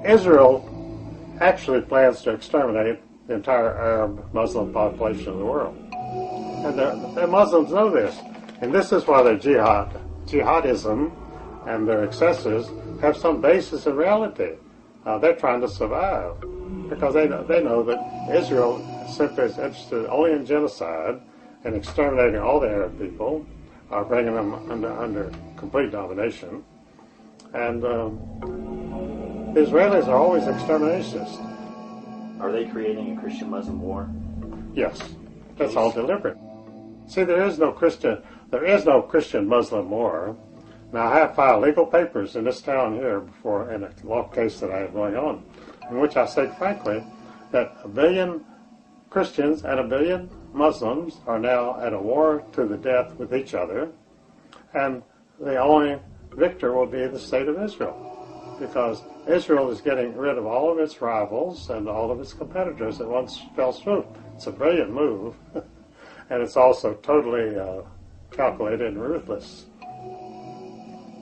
Israel actually plans to exterminate the entire Arab Muslim population of the world. And the Muslims know this. And this is why their jihadism and their excesses have some basis in reality. They're trying to survive because they know that Israel simply is interested only in genocide and exterminating all the Arab people, bringing them under complete domination. And the Israelis are always exterminationists. Are they creating a Christian-Muslim war? Yes, that's all deliberate. See, there is no Christian-Muslim war. Now, I have filed legal papers in this town here before in a law case that I have going on, in which I state frankly that 1 billion Christians and 1 billion Muslims are now at a war to the death with each other, and the only victor will be the state of Israel, because Israel is getting rid of all of its rivals and all of its competitors at one fell swoop. It's a brilliant move, and it's also totally calculated and ruthless.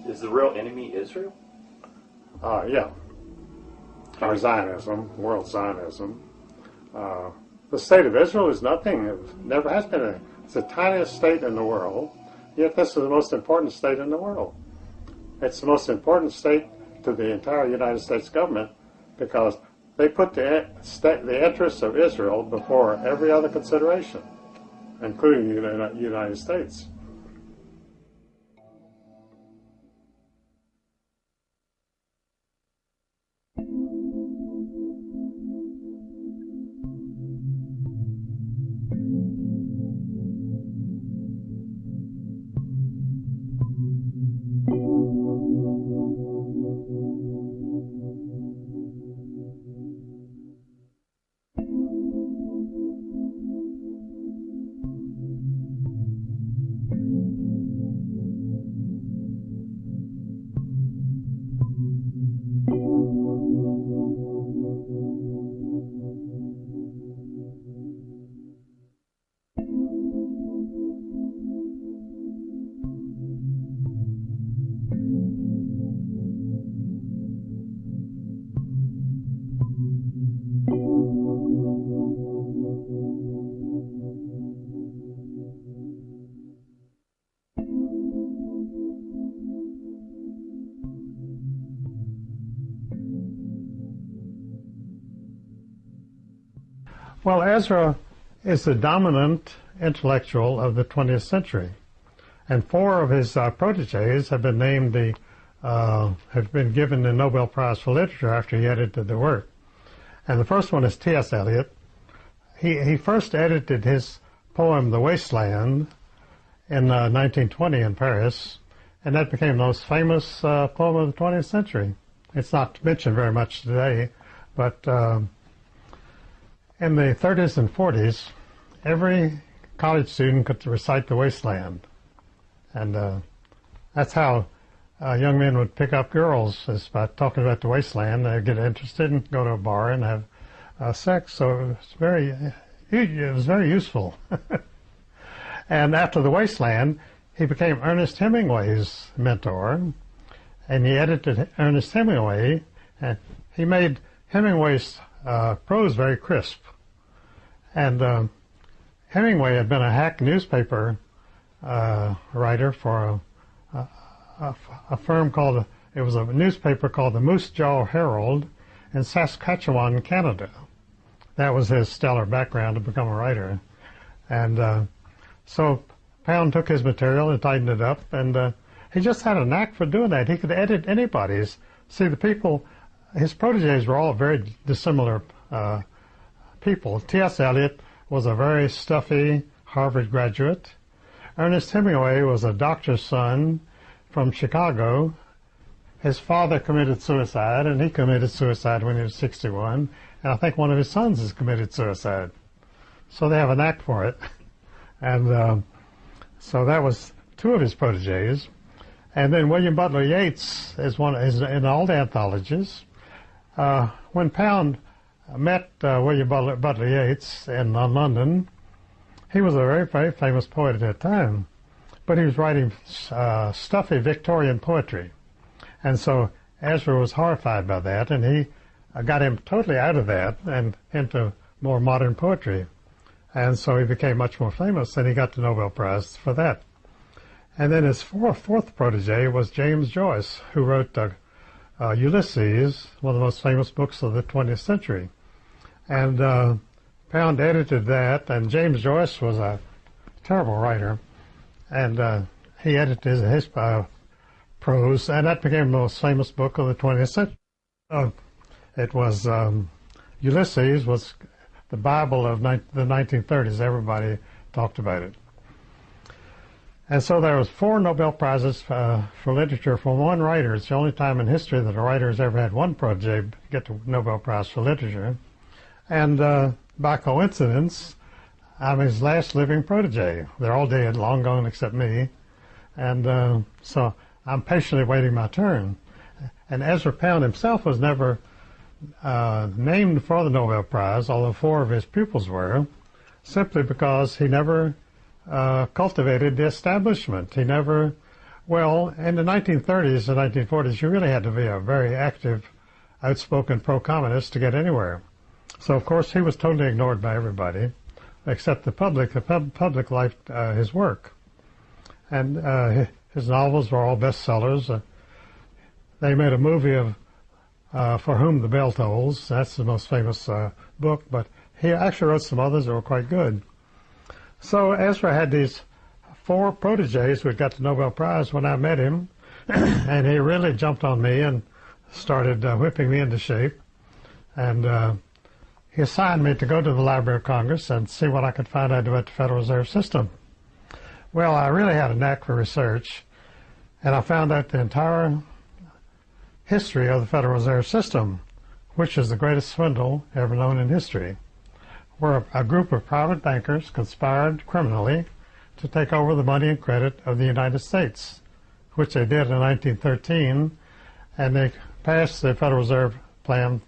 Is the real enemy Israel? Yeah. Or Zionism, world Zionism. The state of Israel is nothing. It never has been. It's the tiniest state in the world, yet this is the most important state in the world. It's the most important state to the entire United States government because they put the interests of Israel before every other consideration, including the United States. Well, Ezra is the dominant intellectual of the 20th century, and 4 of his proteges have been named have been given the Nobel Prize for Literature after he edited the work. And the first one is T.S. Eliot. He first edited his poem *The Wasteland* in 1920 in Paris, and that became the most famous poem of the 20th century. It's not mentioned very much today, but in the 30s and 40s, every college student could recite *The Wasteland*. And that's how young men would pick up girls, is by talking about the wasteland. They'd get interested and go to a bar and have sex. So it was very useful. And after *The Wasteland*, he became Ernest Hemingway's mentor, and he edited Ernest Hemingway, and he made Hemingway's prose very crisp. And Hemingway had been a hack newspaper writer for a firm called, it was a newspaper called the Moose Jaw Herald in Saskatchewan, Canada. That was his stellar background to become a writer. And so Pound took his material and tightened it up, and he just had a knack for doing that. He could edit anybody's. See, the people, his proteges were all very dissimilar people. T.S. Eliot was a very stuffy Harvard graduate. Ernest Hemingway was a doctor's son from Chicago. His father committed suicide, and he committed suicide when he was 61. And I think one of his sons has committed suicide. So they have a knack for it. And so that was 2 of his proteges. And then William Butler Yeats is in all the anthologies. When Pound met William Butler Yeats in London, he was a very, very famous poet at that time. But he was writing stuffy Victorian poetry. And so Ezra was horrified by that, and he got him totally out of that and into more modern poetry. And so he became much more famous, and he got the Nobel Prize for that. And then his fourth protege was James Joyce, who wrote Ulysses, one of the most famous books of the 20th century. And Pound edited that, and James Joyce was a terrible writer, and he edited his prose, and that became the most famous book of the 20th century. It was Ulysses was the Bible of the 1930s. Everybody talked about it. And so there was 4 Nobel Prizes for literature from one writer. It's the only time in history that a writer has ever had one protege get the Nobel Prize for literature. And by coincidence, I'm his last living protege. They're all dead, long gone except me. And so I'm patiently waiting my turn. And Ezra Pound himself was never named for the Nobel Prize, although 4 of his pupils were, simply because he never cultivated the establishment. He never, well, in the 1930s and 1940s, you really had to be a very active, outspoken pro-communist to get anywhere. So, of course, he was totally ignored by everybody, except the public. The public liked his work. And his novels were all bestsellers. They made a movie of For Whom the Bell Tolls. That's the most famous book, but he actually wrote some others that were quite good. So Ezra had these 4 proteges who had got the Nobel Prize when I met him, and he really jumped on me and started whipping me into shape. And he assigned me to go to the Library of Congress and see what I could find out about the Federal Reserve System. Well, I really had a knack for research, and I found out the entire history of the Federal Reserve System, which is the greatest swindle ever known in history, where a group of private bankers conspired criminally to take over the money and credit of the United States, which they did in 1913, and they passed the Federal Reserve Plan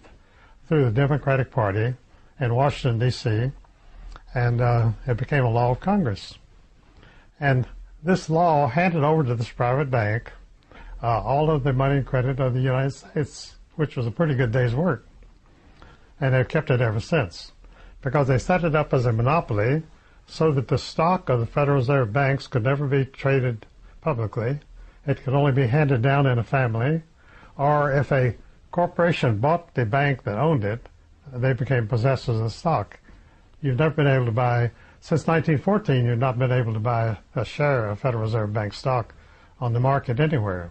through the Democratic Party in Washington, D.C., and it became a law of Congress. And this law handed over to this private bank all of the money and credit of the United States, which was a pretty good day's work. And they've kept it ever since, because they set it up as a monopoly so that the stock of the Federal Reserve banks could never be traded publicly. It could only be handed down in a family, or if a corporation bought the bank that owned it, they became possessors of the stock. You've never been able to buy, since 1914, you've not been able to buy a share of Federal Reserve Bank stock on the market anywhere.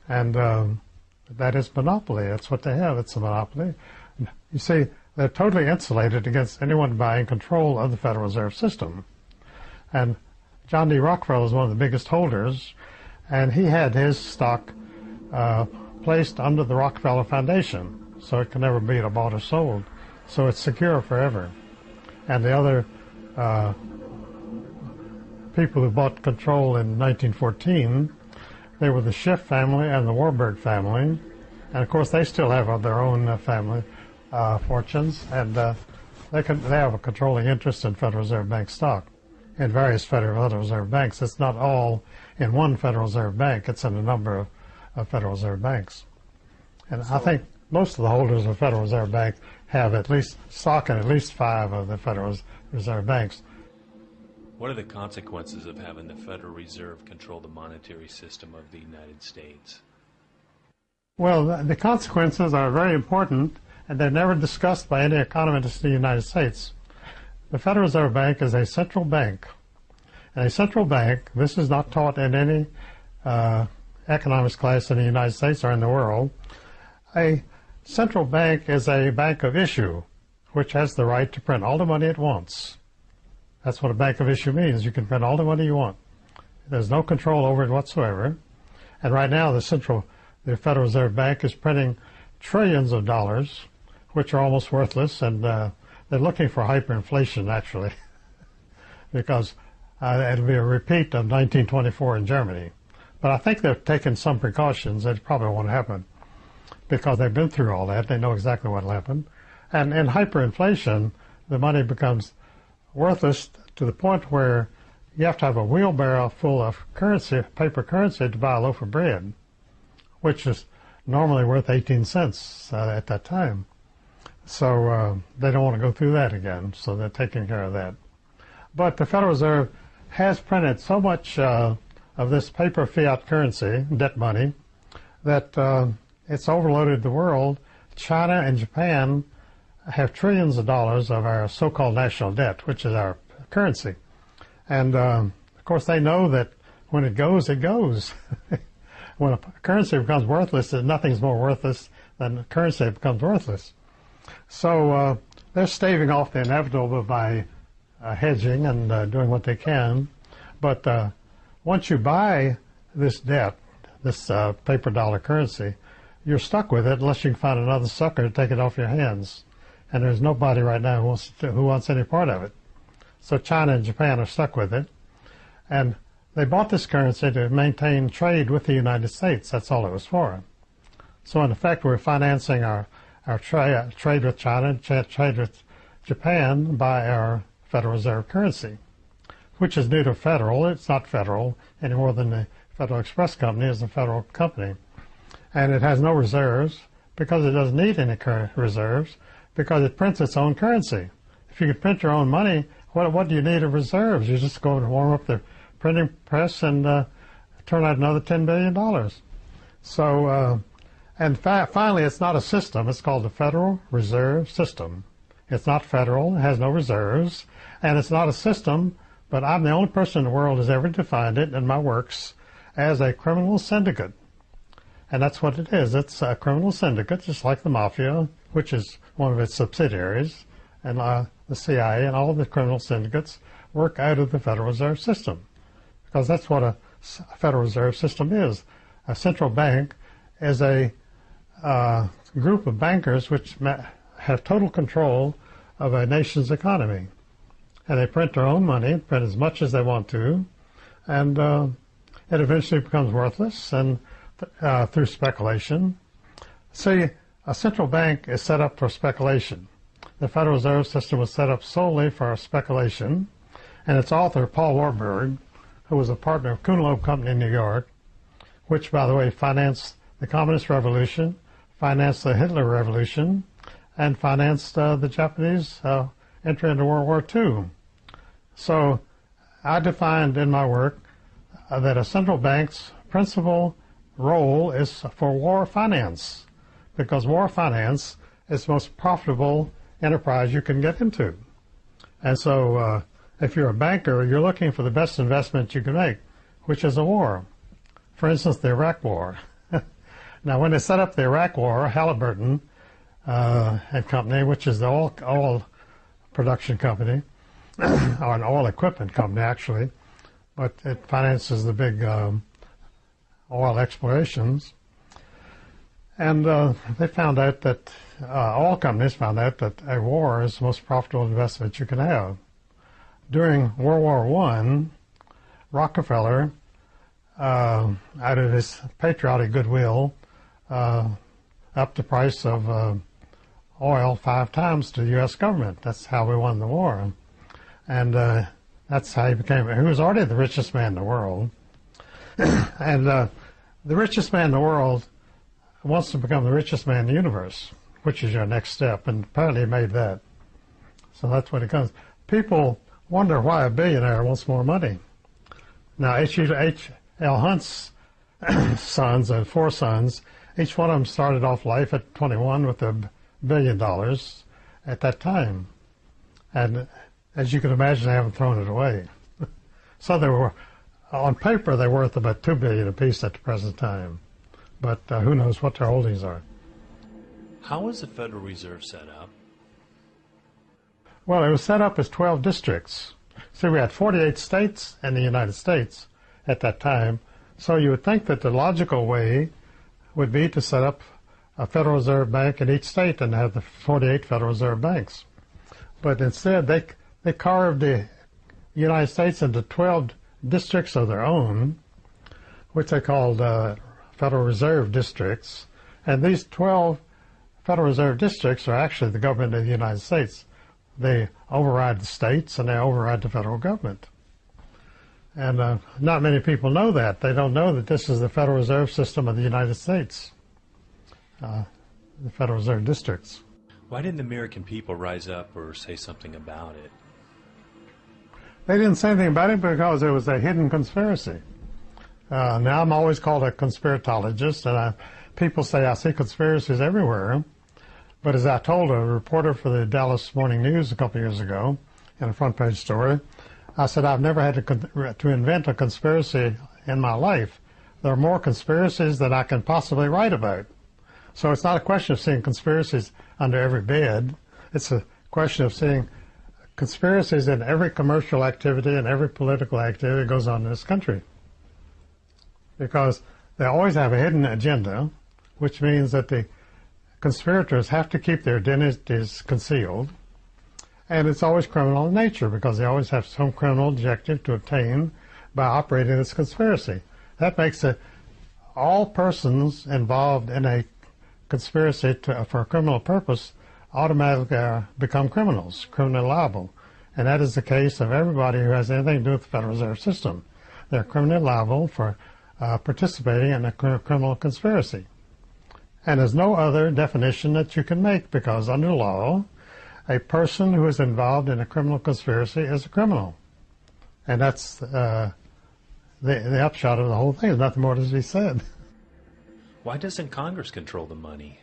And that is monopoly. That's what they have. It's a monopoly. You see, they're totally insulated against anyone buying control of the Federal Reserve System. And John D. Rockefeller was one of the biggest holders, and he had his stock placed under the Rockefeller Foundation, so it can never be bought or sold. So it's secure forever. And the other people who bought control in 1914, they were the Schiff family and the Warburg family. And of course, they still have their own family fortunes, and they have a controlling interest in Federal Reserve Bank stock in various Federal Reserve banks. It's not all in one Federal Reserve Bank. It's in a number of Federal Reserve banks. And I think most of the holders of Federal Reserve Bank have at least stock in at least 5 of the Federal Reserve banks. What are the consequences of having the Federal Reserve control the monetary system of the United States? Well, the consequences are very important, and they're never discussed by any economist in the United States. The Federal Reserve Bank is a central bank. And a central bank, this is not taught in any economics class in the United States or in the world. A central bank is a bank of issue, which has the right to print all the money it wants. That's what a bank of issue means. You can print all the money you want. There's no control over it whatsoever. And right now, the Federal Reserve Bank is printing trillions of dollars, which are almost worthless, and they're looking for hyperinflation, actually, because it'll be a repeat of 1924 in Germany. But I think they've taken some precautions. It probably won't happen, because they've been through all that. They know exactly what will happen. And in hyperinflation, the money becomes worthless to the point where you have to have a wheelbarrow full of currency, paper currency, to buy a loaf of bread, which is normally worth 18 cents at that time. So they don't want to go through that again, so they're taking care of that. But the Federal Reserve has printed so much of this paper fiat currency, debt money, that it's overloaded the world. China and Japan have trillions of dollars of our so-called national debt, which is our currency. And, of course, they know that when it goes, it goes. When a currency becomes worthless, nothing's more worthless than a currency that becomes worthless. So they're staving off the inevitable by hedging and doing what they can. But once you buy this debt, this paper dollar currency, you're stuck with it unless you can find another sucker to take it off your hands. And there's nobody right now who wants any part of it. So China and Japan are stuck with it. And they bought this currency to maintain trade with the United States. That's all it was for. So in effect, we're financing our trade with China and trade with Japan by our Federal Reserve currency, which is new to federal. It's not federal any more than the Federal Express Company is a federal company. And it has no reserves because it doesn't need any reserves because it prints its own currency. If you could print your own money, what do you need of reserves? You just go and warm up the printing press and turn out another $10 billion. So, and finally, it's not a system. It's called the Federal Reserve System. It's not federal. It has no reserves. And it's not a system, but I'm the only person in the world who's ever defined it in my works as a criminal syndicate. And that's what it is. It's a criminal syndicate, just like the mafia, which is one of its subsidiaries, and the CIA and all of the criminal syndicates work out of the Federal Reserve System. Because that's what a Federal Reserve System is. A central bank is a group of bankers which have total control of a nation's economy. And they print their own money, print as much as they want to, and it eventually becomes worthless and through speculation. See, a central bank is set up for speculation. The Federal Reserve System was set up solely for speculation, and its author, Paul Warburg, who was a partner of Kuhn Loeb Company in New York, which, by the way, financed the Communist Revolution, financed the Hitler Revolution, and financed the Japanese entry into World War II. So I defined in my work that a central bank's principal role is for war finance, because war finance is the most profitable enterprise you can get into. And so if you're a banker, you're looking for the best investment you can make, which is a war. For instance, the Iraq War. Now, when they set up the Iraq War, Halliburton and Company, which is the oil production company, or an oil equipment company, actually, but it finances the big oil explorations. And they found out that, oil companies found out that a war is the most profitable investment you can have. During World War I, Rockefeller, out of his patriotic goodwill, upped the price of oil 5 times to the U.S. government. That's how we won the war. And that's how he became, he was already the richest man in the world. And the richest man in the world wants to become the richest man in the universe, which is your next step, and apparently he made that. So that's what it comes. People wonder why a billionaire wants more money. Now, H.L. Hunt's sons, 4 sons, each one of them started off life at 21 with $1 billion at that time. And as you can imagine, they haven't thrown it away. So they were, on paper, they're worth about $2 billion apiece at the present time. But who knows what their holdings are. How was the Federal Reserve set up? Well, it was set up as 12 districts. See, we had 48 states in the United States at that time. So you would think that the logical way would be to set up a Federal Reserve Bank in each state and have the 48 Federal Reserve banks. But instead, they carved the United States into 12 districts of their own, which they called Federal Reserve districts. And these 12 Federal Reserve districts are actually the government of the United States. They override the states and they override the federal government. And not many people know that. They don't know that this is the Federal Reserve System of the United States. the Federal Reserve districts. Why didn't the American people rise up or say something about it? They didn't say anything about it because it was a hidden conspiracy. Now I'm always called a conspiratologist, and people say I see conspiracies everywhere. But as I told a reporter for the Dallas Morning News a couple of years ago in a front page story, I said I've never had to invent a conspiracy in my life. There are more conspiracies than I can possibly write about. So it's not a question of seeing conspiracies under every bed. It's a question of seeing conspiracies in every commercial activity and every political activity that goes on in this country. Because they always have a hidden agenda, which means that the conspirators have to keep their identities concealed. And it's always criminal in nature because they always have some criminal objective to attain by operating this conspiracy. That makes it all persons involved in a conspiracy for a criminal purpose automatically become criminals, criminally liable. And that is the case of everybody who has anything to do with the Federal Reserve System. They're criminally liable for participating in a criminal conspiracy. And there's no other definition that you can make because under law, a person who is involved in a criminal conspiracy is a criminal. And that's the upshot of the whole thing. There's nothing more to be said. Why doesn't Congress control the money?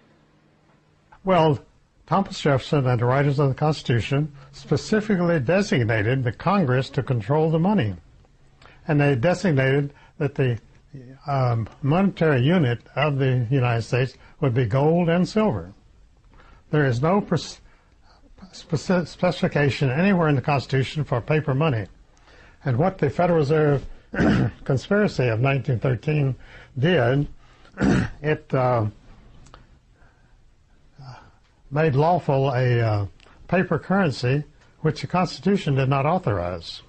Well, Thomas Jefferson and the writers of the Constitution specifically designated the Congress to control the money. And they designated that the monetary unit of the United States would be gold and silver. There is no specification anywhere in the Constitution for paper money. And what the Federal Reserve conspiracy of 1913 did, it made lawful a paper currency which the Constitution did not authorize.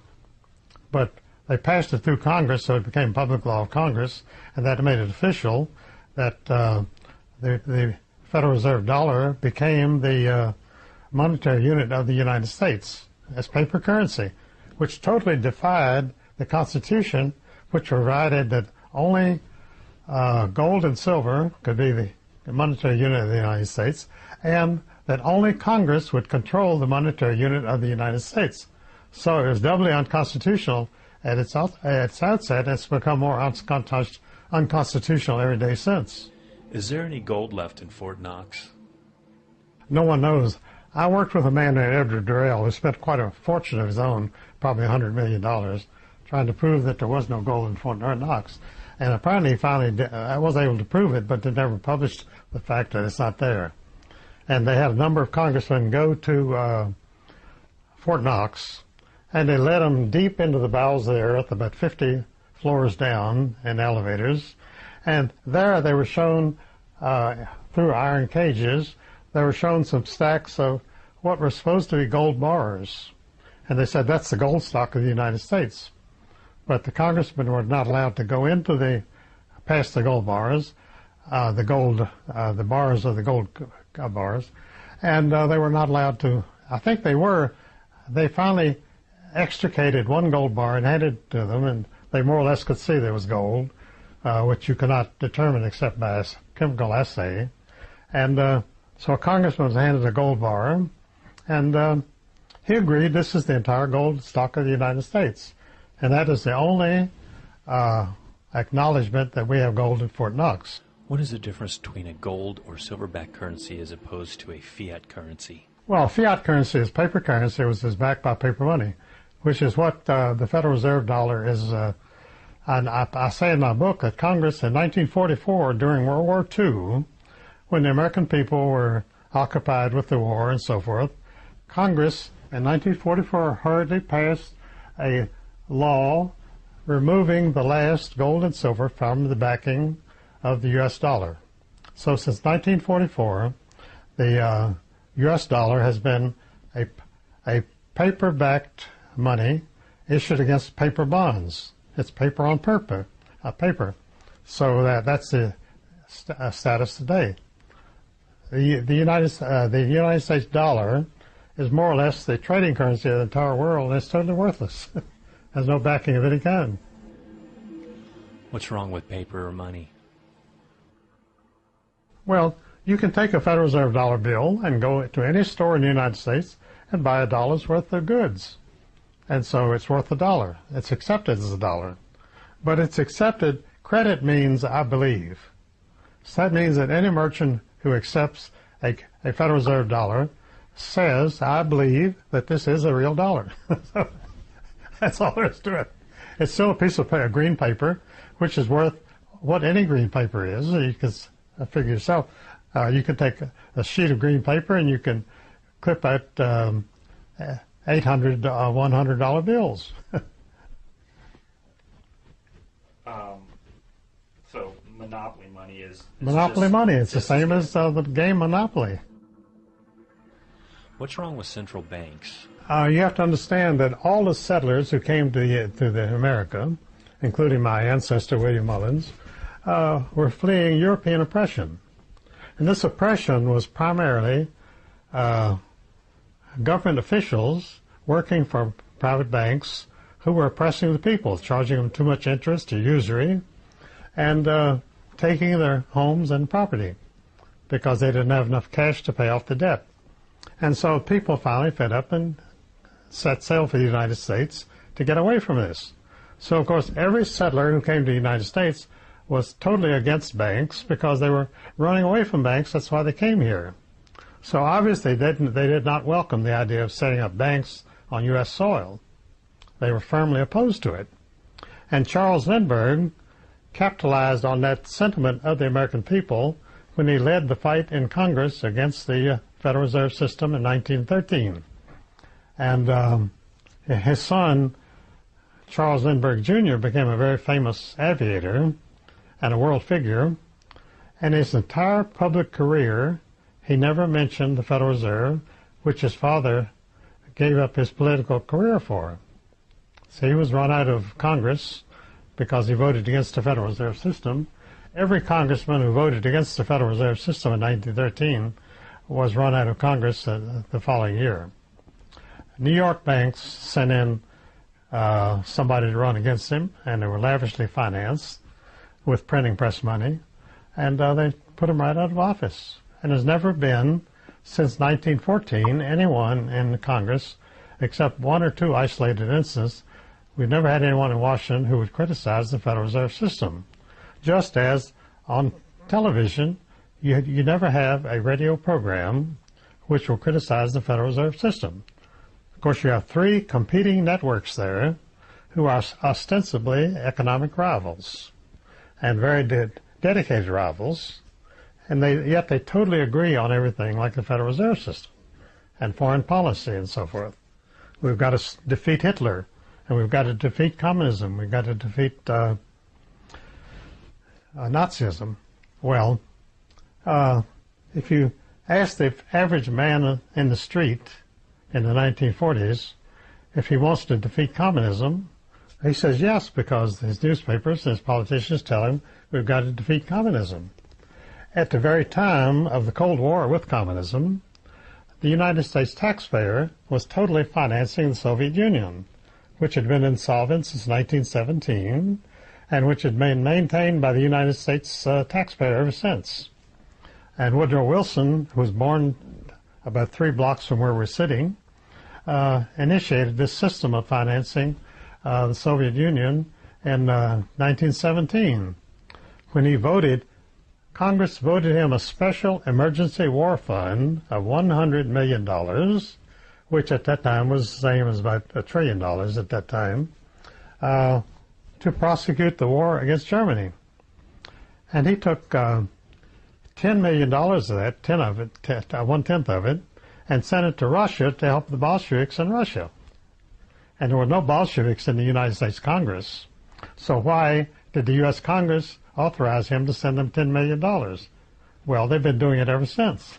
But they passed it through Congress, so it became public law of Congress, and that made it official that the Federal Reserve dollar became the monetary unit of the United States as paper currency, which totally defied the Constitution, which provided that only gold and silver could be the monetary unit of the United States, and that only Congress would control the monetary unit of the United States. So it was doubly unconstitutional at its outset. It's become more unconstitutional every day since. Is there any gold left in Fort Knox? No one knows. I worked with a man named Edward Durrell who spent quite a fortune of his own, probably $100 million, trying to prove that there was no gold in Fort Knox. And apparently he finally I was able to prove it, but they never published the fact that it's not there. And they had a number of congressmen go to Fort Knox, and they led them deep into the bowels of the earth, about 50 floors down in elevators. And there they were shown, through iron cages, they were shown some stacks of what were supposed to be gold bars. And they said, that's the gold stock of the United States. But the congressmen were not allowed to go into past the gold bars, the bars of the gold bars, and they were not allowed to, I think they finally extricated one gold bar and handed it to them, and they more or less could see there was gold, which you cannot determine except by a chemical assay. And so a congressman was handed a gold bar, and he agreed this is the entire gold stock of the United States. And that is the only acknowledgement that we have gold in Fort Knox. What is the difference between a gold or silver-backed currency as opposed to a fiat currency? Well, fiat currency is paper currency, which is backed by paper money, which is what the Federal Reserve dollar is. And I say in my book that Congress in 1944, during World War II, when the American people were occupied with the war and so forth, Congress in 1944 hurriedly passed a law removing the last gold and silver from the backing of the U.S. dollar. So since 1944, the U.S. dollar has been a paper-backed money issued against paper bonds. It's paper on paper. So that's the status today. The United States dollar is more or less the trading currency of the entire world, and it's totally worthless. Has no backing of any kind. What's wrong with paper or money? Well, You can take a Federal Reserve dollar bill and go to any store in the United States and buy $1's worth of goods. And so it's worth $1. It's accepted as $1. But it's accepted, credit means I believe. So that means that any merchant who accepts a Federal Reserve dollar says, I believe that this is a real dollar. So that's all there is to it. It's still a piece of green paper, which is worth what any green paper is. You can figure yourself. You can take a sheet of green paper and you can clip out 800 $100 bills. So monopoly money is Monopoly money. It's the same as the game Monopoly. What's wrong with central banks? You have to understand that all the settlers who came to America, including my ancestor William Mullins, were fleeing European oppression. And this oppression was primarily government officials working for private banks who were oppressing the people, charging them too much interest or usury, and taking their homes and property because they didn't have enough cash to pay off the debt. And so people finally fed up and set sail for the United States to get away from this. So, of course, every settler who came to the United States was totally against banks because they were running away from banks. That's why they came here. So obviously they did not welcome the idea of setting up banks on U.S. soil. They were firmly opposed to it. And Charles Lindbergh capitalized on that sentiment of the American people when he led the fight in Congress against the Federal Reserve System in 1913. And his son, Charles Lindbergh Jr., became a very famous aviator and a world figure. And his entire public career, he never mentioned the Federal Reserve, which his father gave up his political career for. So he was run out of Congress because he voted against the Federal Reserve System. Every congressman who voted against the Federal Reserve System in 1913 was run out of Congress the following year. New York banks sent in somebody to run against him, and they were lavishly financed with printing press money, and they put him right out of office. And there's never been, since 1914, anyone in Congress, except one or two isolated instances, we've never had anyone in Washington who would criticize the Federal Reserve System. Just as on television, you never have a radio program which will criticize the Federal Reserve System. Of course, you have three competing networks there who are ostensibly economic rivals and very dedicated rivals, and yet they totally agree on everything like the Federal Reserve System and foreign policy and so forth. We've got to defeat Hitler, and we've got to defeat communism. We've got to defeat Nazism. Well, if you ask the average man in the street in the 1940s if he wants to defeat communism, he says yes, because his newspapers and his politicians tell him we've got to defeat communism. At the very time of the Cold War with communism, the United States taxpayer was totally financing the Soviet Union, which had been insolvent since 1917 and which had been maintained by the United States taxpayer ever since. And Woodrow Wilson, who was born about 3 blocks from where we're sitting, initiated this system of financing the Soviet Union in 1917. When he voted, Congress voted him a special emergency war fund of $100 million, which at that time was the same as about $1 trillion at that time, to prosecute the war against Germany. And he took $10 million of that, 1/10 of it, and sent it to Russia to help the Bolsheviks in Russia. And there were no Bolsheviks in the United States Congress. So why did the U.S. Congress authorize him to send them $10 million? Well, they've been doing it ever since.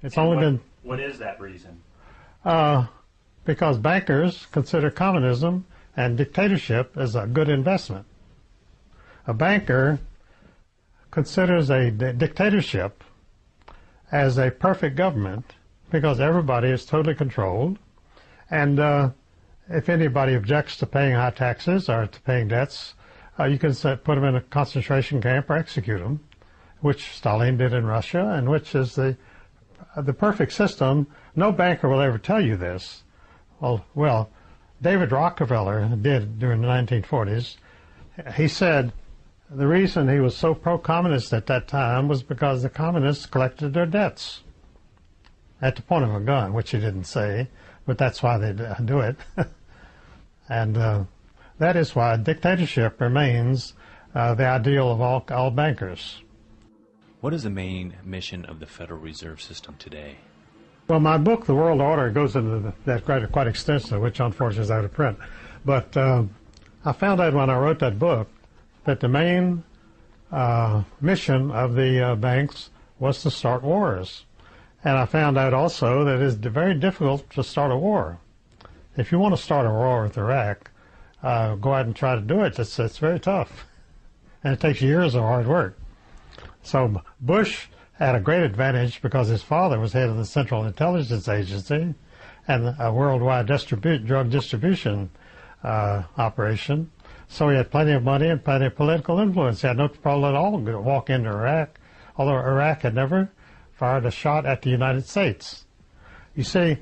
It's only been... What is that reason? Because bankers consider communism and dictatorship as a good investment. A banker considers a dictatorship as a perfect government because everybody is totally controlled, and if anybody objects to paying high taxes or to paying debts, you can put them in a concentration camp or execute them which Stalin did in Russia, and which is the perfect system. No banker will ever tell you this. Well, David Rockefeller did during the 1940s. He said the reason he was so pro-communist at that time was because the communists collected their debts at the point of a gun, which he didn't say, but that's why they do it. And that is why dictatorship remains the ideal of all bankers. What is the main mission of the Federal Reserve System today? Well, my book, The World Order, goes into that quite extensively, which unfortunately is out of print. But I found out when I wrote that book that the main mission of the banks was to start wars. And I found out also that it's very difficult to start a war. If you want to start a war with Iraq, go out and try to do it. It's very tough. And it takes years of hard work. So Bush had a great advantage because his father was head of the Central Intelligence Agency and a worldwide drug distribution operation. So he had plenty of money and plenty of political influence. He had no problem at all to walk into Iraq, although Iraq had never fired a shot at the United States. You see,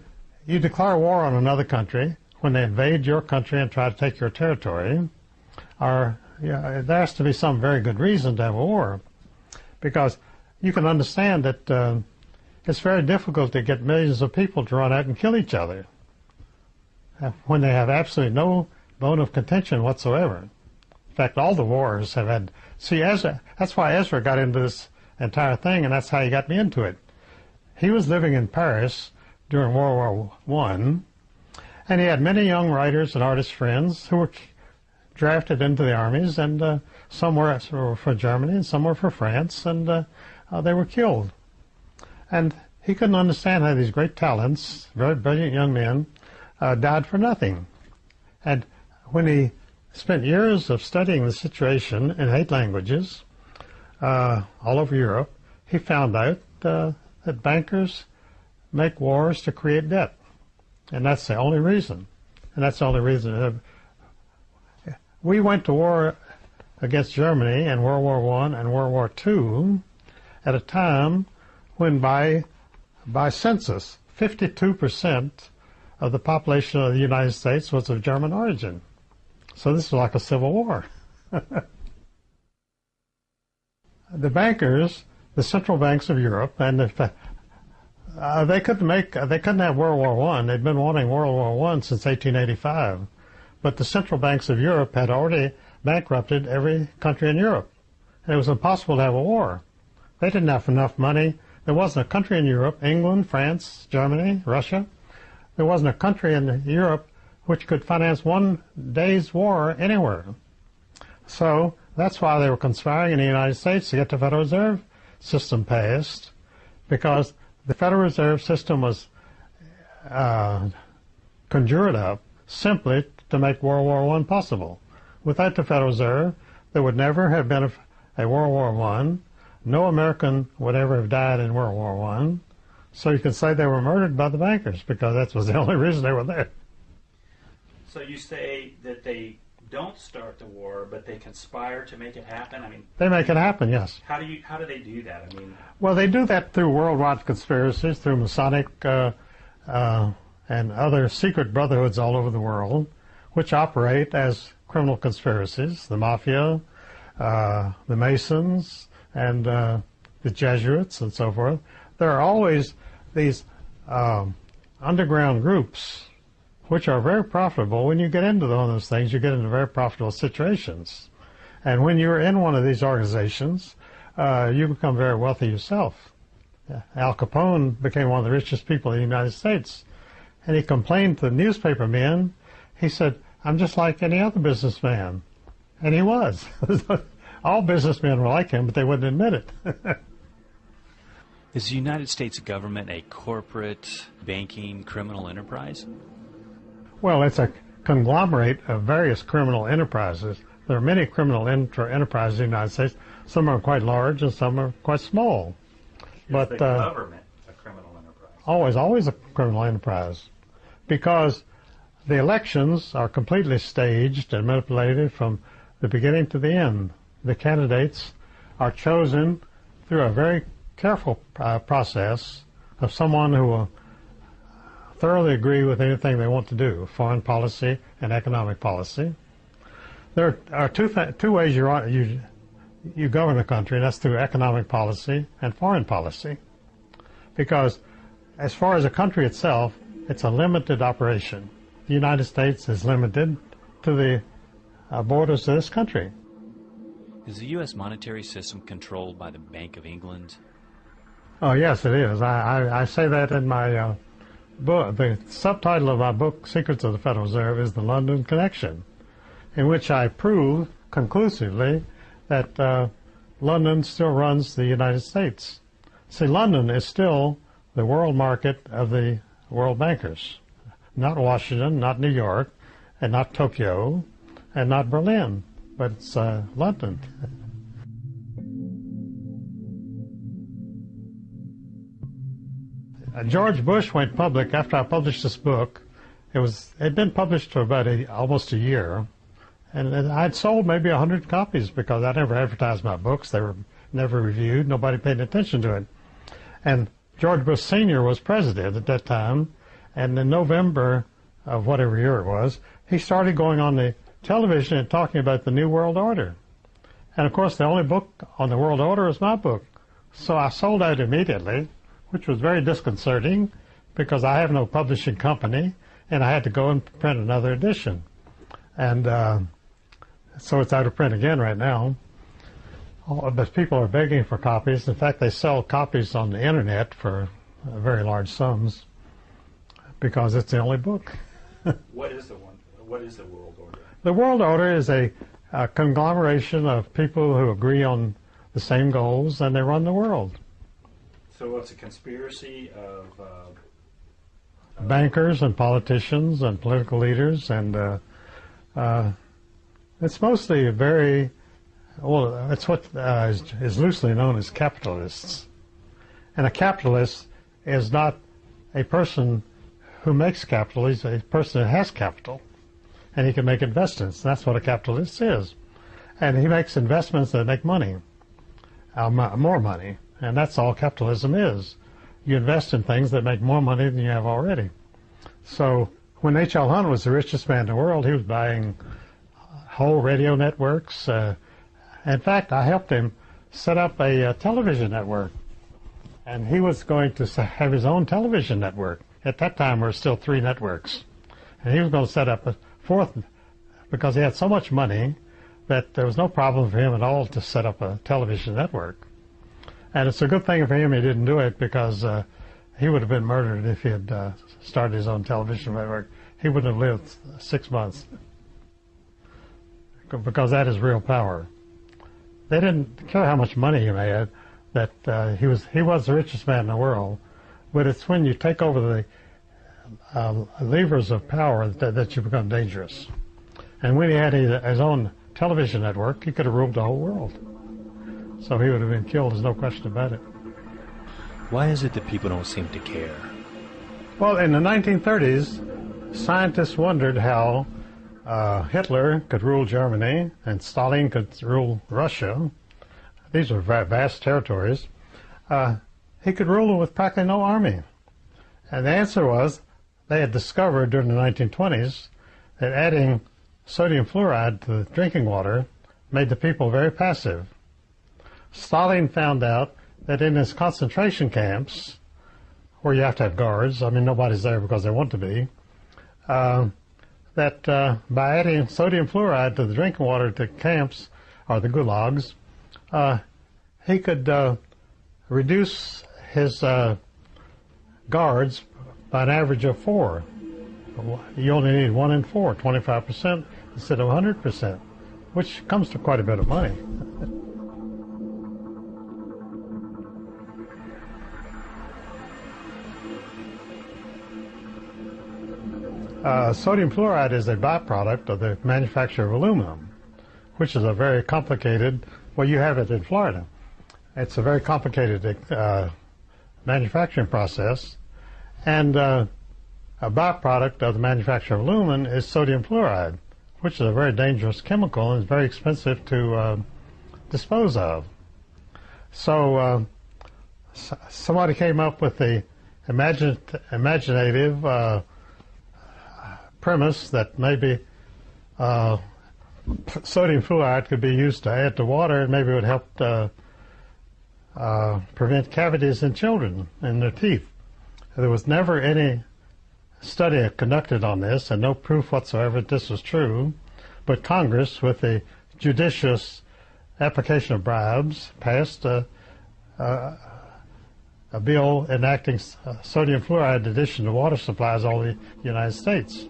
you declare war on another country when they invade your country and try to take your territory, there has to be some very good reason to have a war, because you can understand that it's very difficult to get millions of people to run out and kill each other when they have absolutely no bone of contention whatsoever. In fact, all the wars have had... See, that's why Ezra got into this entire thing, and that's how he got me into it. He was living in Paris during World War I, and he had many young writers and artist friends who were drafted into the armies, and some were for Germany and some were for France, and they were killed. And he couldn't understand how these great talents, very brilliant young men, died for nothing. And when he spent years of studying the situation in 8 languages all over Europe, he found out that bankers make wars to create debt. And that's the only reason. And that's the only reason. We went to war against Germany in World War I and World War II at a time when by census, 52% of the population of the United States was of German origin. So this was like a civil war. The bankers, the central banks of Europe, and they couldn't have World War I. They'd been wanting World War I since 1885. But the central banks of Europe had already bankrupted every country in Europe. And it was impossible to have a war. They didn't have enough money. There wasn't a country in Europe, England, France, Germany, Russia. There wasn't a country in Europe which could finance one day's war anywhere. So that's why they were conspiring in the United States to get the Federal Reserve System passed, because the Federal Reserve System was conjured up simply to make World War I possible. Without the Federal Reserve, there would never have been a World War I. No American would ever have died in World War I. So you can say they were murdered by the bankers, because that was the only reason they were there. So you say that they don't start the war, but they conspire to make it happen? I mean, they make it happen, yes. How do they do that? I mean, well, they do that through worldwide conspiracies, through Masonic and other secret brotherhoods all over the world, which operate as criminal conspiracies. The Mafia, the Masons, and the Jesuits, and so forth. There are always these underground groups which are very profitable. When you get into one of those things, you get into very profitable situations. And when you're in one of these organizations, you become very wealthy yourself. Al Capone became one of the richest people in the United States. And he complained to the newspaper men. He said, "I'm just like any other businessman." And he was. All businessmen were like him, but they wouldn't admit it. Is the United States government a corporate banking criminal enterprise? Well, it's a conglomerate of various criminal enterprises. There are many criminal enterprises in the United States. Some are quite large and some are quite small. Is the government a criminal enterprise? Always a criminal enterprise. Because the elections are completely staged and manipulated from the beginning to the end. The candidates are chosen through a very careful process of someone who will thoroughly agree with anything they want to do, foreign policy and economic policy. There are two ways you govern a country, and that's through economic policy and foreign policy. Because as far as a country itself, it's a limited operation. The United States is limited to the borders of this country. Is the U.S. monetary system controlled by the Bank of England? Oh, yes, it is. I say that in my book. The subtitle of my book, Secrets of the Federal Reserve, is The London Connection, in which I prove conclusively that London still runs the United States. See, London is still the world market of the world bankers. Not Washington, not New York, and not Tokyo, and not Berlin, but it's London. George Bush went public after I published this book. It had been published for about almost a year, and I'd sold maybe 100 copies because I never advertised my books. They were never reviewed. Nobody paid attention to it. And George Bush Sr. was president at that time, and in November of whatever year it was, he started going on the television and talking about the New World Order. And of course, the only book on the World Order was my book. So I sold out immediately, which was very disconcerting because I have no publishing company, and I had to go and print another edition. And so it's out of print again right now. But people are begging for copies. In fact, they sell copies on the internet for very large sums because it's the only book. What is the World Order? The World Order is a conglomeration of people who agree on the same goals, and they run the world. So it's a conspiracy of bankers and politicians and political leaders, and it's mostly it's what is loosely known as capitalists. And a capitalist is not a person who makes capital, he's a person who has capital. And he can make investments. That's what a capitalist is. And he makes investments that make money, more money. And that's all capitalism is. You invest in things that make more money than you have already. So when H.L. Hunt was the richest man in the world, he was buying whole radio networks. In fact, I helped him set up a television network. And he was going to have his own television network. At that time, there were still 3 networks. And he was going to set up a 4th because he had so much money that there was no problem for him at all to set up a television network. And it's a good thing for him he didn't do it because he would have been murdered if he had started his own television network. He wouldn't have lived 6 months because that is real power. They didn't care how much money he made, that he was the richest man in the world. But it's when you take over the levers of power that you become dangerous. And when he had his own television network, he could have ruled the whole world. So he would have been killed, there's no question about it. Why is it that people don't seem to care? Well, in the 1930s, scientists wondered how Hitler could rule Germany and Stalin could rule Russia. These were vast territories. He could rule them with practically no army. And the answer was they had discovered during the 1920s that adding sodium fluoride to the drinking water made the people very passive. Stalin found out that in his concentration camps, where you have to have guards, I mean nobody's there because they want to be, that by adding sodium fluoride to the drinking water to camps, or the gulags, he could reduce his guards by an average of 4. You only need 1 in 4, 25% instead of 100%, which comes to quite a bit of money. Sodium fluoride is a byproduct of the manufacture of aluminum, which is a very complicated, well, you have it in Florida. It's a very complicated manufacturing process, and a byproduct of the manufacture of aluminum is sodium fluoride, which is a very dangerous chemical and is very expensive to dispose of. So somebody came up with the imaginative premise that maybe sodium fluoride could be used to add to water, and maybe it would help prevent cavities in children in their teeth. There was never any study conducted on this, and no proof whatsoever that this was true. But Congress, with the judicious application of bribes, passed a bill enacting sodium fluoride addition to water supplies all over the United States.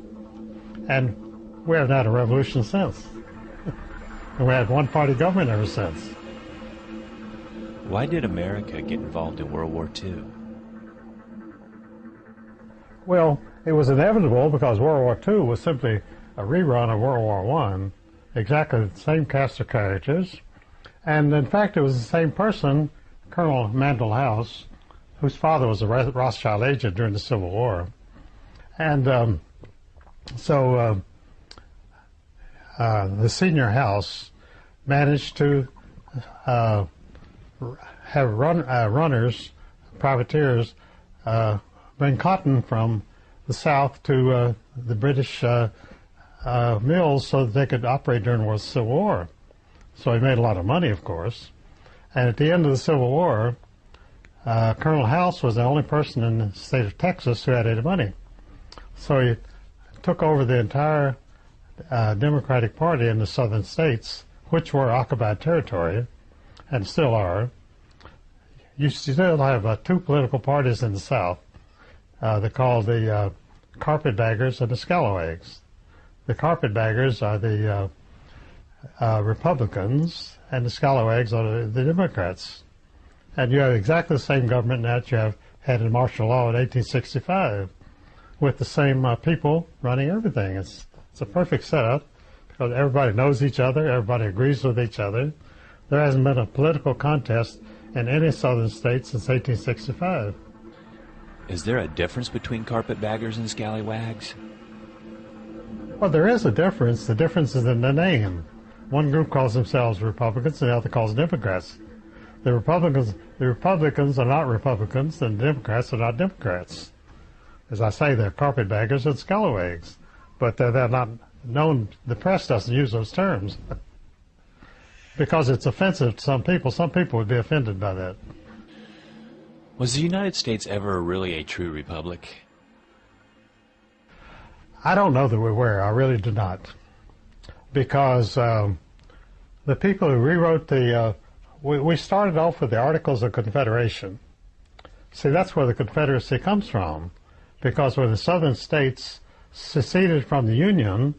And we haven't had a revolution since. And we had one-party government ever since. Why did America get involved in World War II? Well, it was inevitable because World War II was simply a rerun of World War I, exactly the same cast of characters. And in fact, it was the same person, Colonel Mandell House, whose father was a Rothschild agent during the Civil War. And the senior House managed to have runners, privateers, bring cotton from the South to the British mills so that they could operate during the Civil War. So he made a lot of money, of course. And at the end of the Civil War, Colonel House was the only person in the state of Texas who had any money. So he took over the entire Democratic Party in the southern states, which were occupied territory, and still are. You still have two political parties in the South. They're called the carpetbaggers and the scalawags. The carpetbaggers are the Republicans, and the scalawags are the Democrats. And you have exactly the same government that you have had in martial law in 1865, with the same people running everything. It's a perfect setup because everybody knows each other, everybody agrees with each other. There hasn't been a political contest in any southern state since 1865. Is there a difference between carpetbaggers and scallywags? Well, there is a difference. The difference is in the name. One group calls themselves Republicans, and the other calls Democrats. The Republicans are not Republicans, and the Democrats are not Democrats. As I say, they're carpetbaggers and scalawags, but they're not known. The press doesn't use those terms because it's offensive to some people. Some people would be offended by that. Was the United States ever really a true republic? I don't know that we were. I really do not. Because the people who rewrote the... we started off with the Articles of Confederation. See, that's where the Confederacy comes from. Because when the southern states seceded from the Union,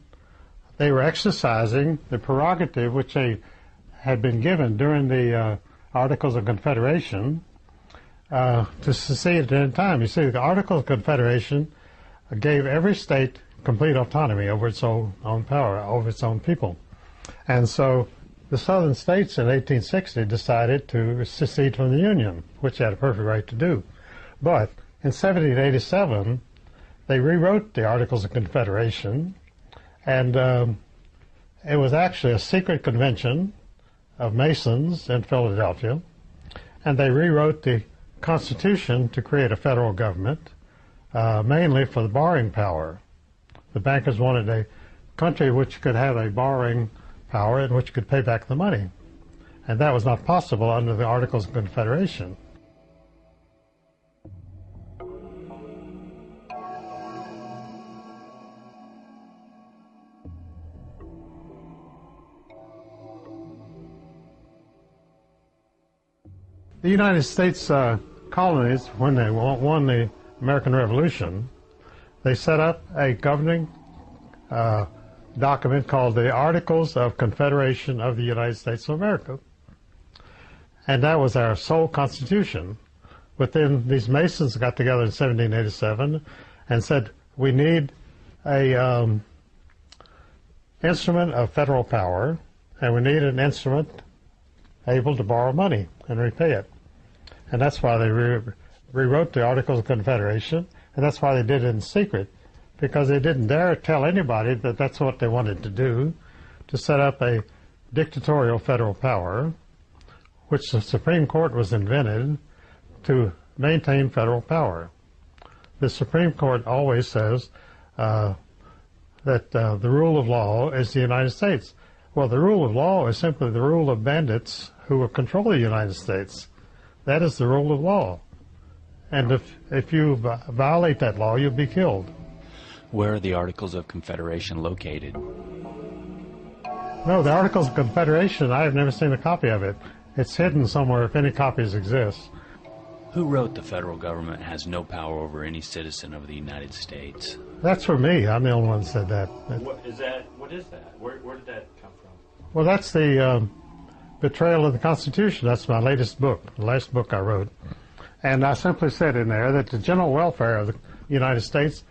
they were exercising the prerogative which they had been given during the Articles of Confederation to secede at any time. You see, the Articles of Confederation gave every state complete autonomy over its own power, over its own people. And so the southern states in 1860 decided to secede from the Union, which they had a perfect right to do. But in 1787, they rewrote the Articles of Confederation, and it was actually a secret convention of Masons in Philadelphia, and they rewrote the Constitution to create a federal government, mainly for the borrowing power. The bankers wanted a country which could have a borrowing power and which could pay back the money. And that was not possible under the Articles of Confederation. The United States colonies, when they won the American Revolution, they set up a governing document called the Articles of Confederation of the United States of America. And that was our sole constitution. But then these Masons got together in 1787 and said, we need a instrument of federal power, and we need an instrument able to borrow money and repay it. And that's why they rewrote the Articles of Confederation, and that's why they did it in secret, because they didn't dare tell anybody that that's what they wanted to do, to set up a dictatorial federal power which the Supreme Court was invented to maintain federal power. The Supreme Court always says that the rule of law is the United States. Well, the rule of law is simply the rule of bandits who will control the United States. That is the rule of law. And if you violate that law, you'll be killed. Where are the Articles of Confederation located? No, the Articles of Confederation, I have never seen a copy of it. It's hidden somewhere if any copies exist. Who wrote the federal government has no power over any citizen of the United States? That's for me. I'm the only one that said that. What is that? Where did that come from? Well, that's the Betrayal of the Constitution. That's my latest book, the last book I wrote. And I simply said in there that the general welfare of the United States,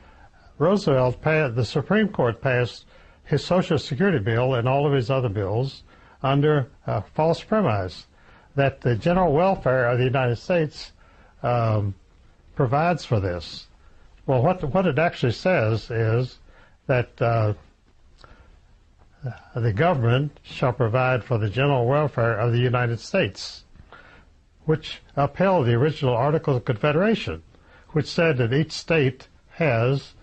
the Supreme Court passed his Social Security bill and all of his other bills under false premise that the general welfare of the United States provides for this. Well, what it actually says is that the government shall provide for the general welfare of the United States, which upheld the original Articles of Confederation, which said that each state has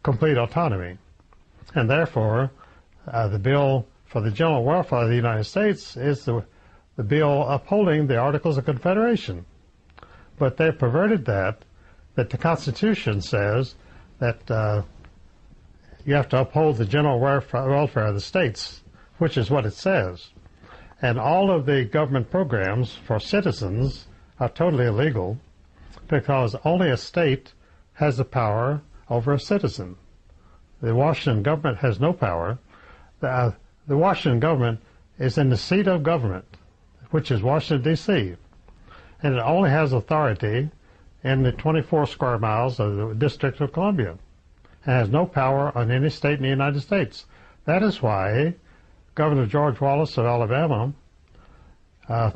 complete autonomy. And therefore, the bill for the general welfare of the United States is the bill upholding the Articles of Confederation. But they perverted that the Constitution says that you have to uphold the general welfare of the states, which is what it says. And all of the government programs for citizens are totally illegal because only a state has the power over a citizen. The Washington government has no power. The Washington government is in the seat of government, which is Washington, D.C., and it only has authority in the 24 square miles of the District of Columbia and has no power on any state in the United States. That is why Governor George Wallace of Alabama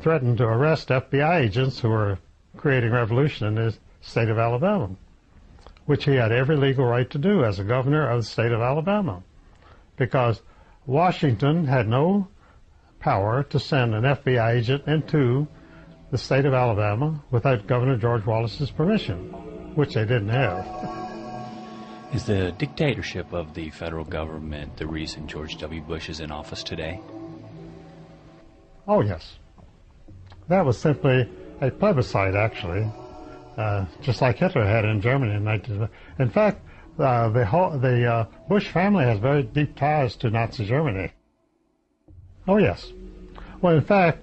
threatened to arrest FBI agents who were creating revolution in the state of Alabama, which he had every legal right to do as a governor of the state of Alabama, because Washington had no power to send an FBI agent into the state of Alabama without Governor George Wallace's permission, which they didn't have. Is the dictatorship of the federal government the reason George W. Bush is in office today? Oh, yes. That was simply a plebiscite, actually, just like Hitler had in Germany in 19... In fact, the Bush family has very deep ties to Nazi Germany. Oh, yes. Well, in fact,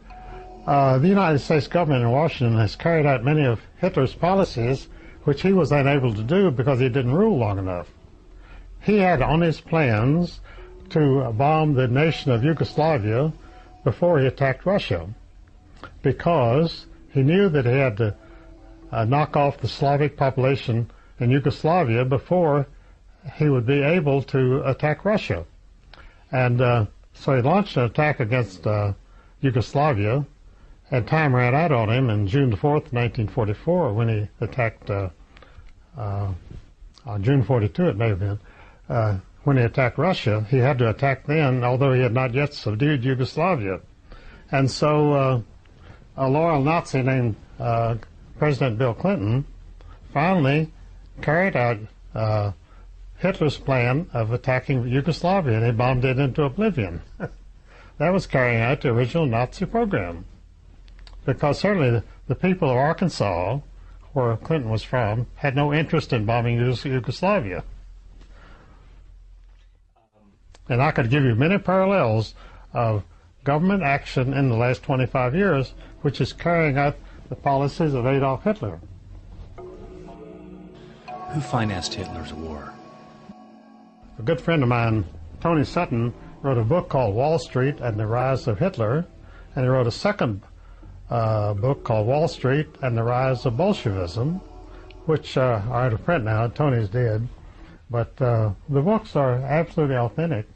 the United States government in Washington has carried out many of Hitler's policies, which he was unable to do because he didn't rule long enough. He had on his plans to bomb the nation of Yugoslavia before he attacked Russia, because he knew that he had to knock off the Slavic population in Yugoslavia before he would be able to attack Russia. And so he launched an attack against Yugoslavia, and time ran out on him on June 4th, 1944, when he attacked, on June 42 it may have been, when he attacked Russia. He had to attack then, although he had not yet subdued Yugoslavia. And so a loyal Nazi named President Bill Clinton finally carried out Hitler's plan of attacking Yugoslavia, and he bombed it into oblivion. That was carrying out the original Nazi program. Because certainly the people of Arkansas, where Clinton was from, had no interest in bombing Yugoslavia. And I could give you many parallels of government action in the last 25 years, which is carrying out the policies of Adolf Hitler. Who financed Hitler's war? A good friend of mine, Tony Sutton, wrote a book called Wall Street and the Rise of Hitler, and he wrote a second book called Wall Street and the Rise of Bolshevism, which are out of print now. Tony's dead. But the books are absolutely authentic,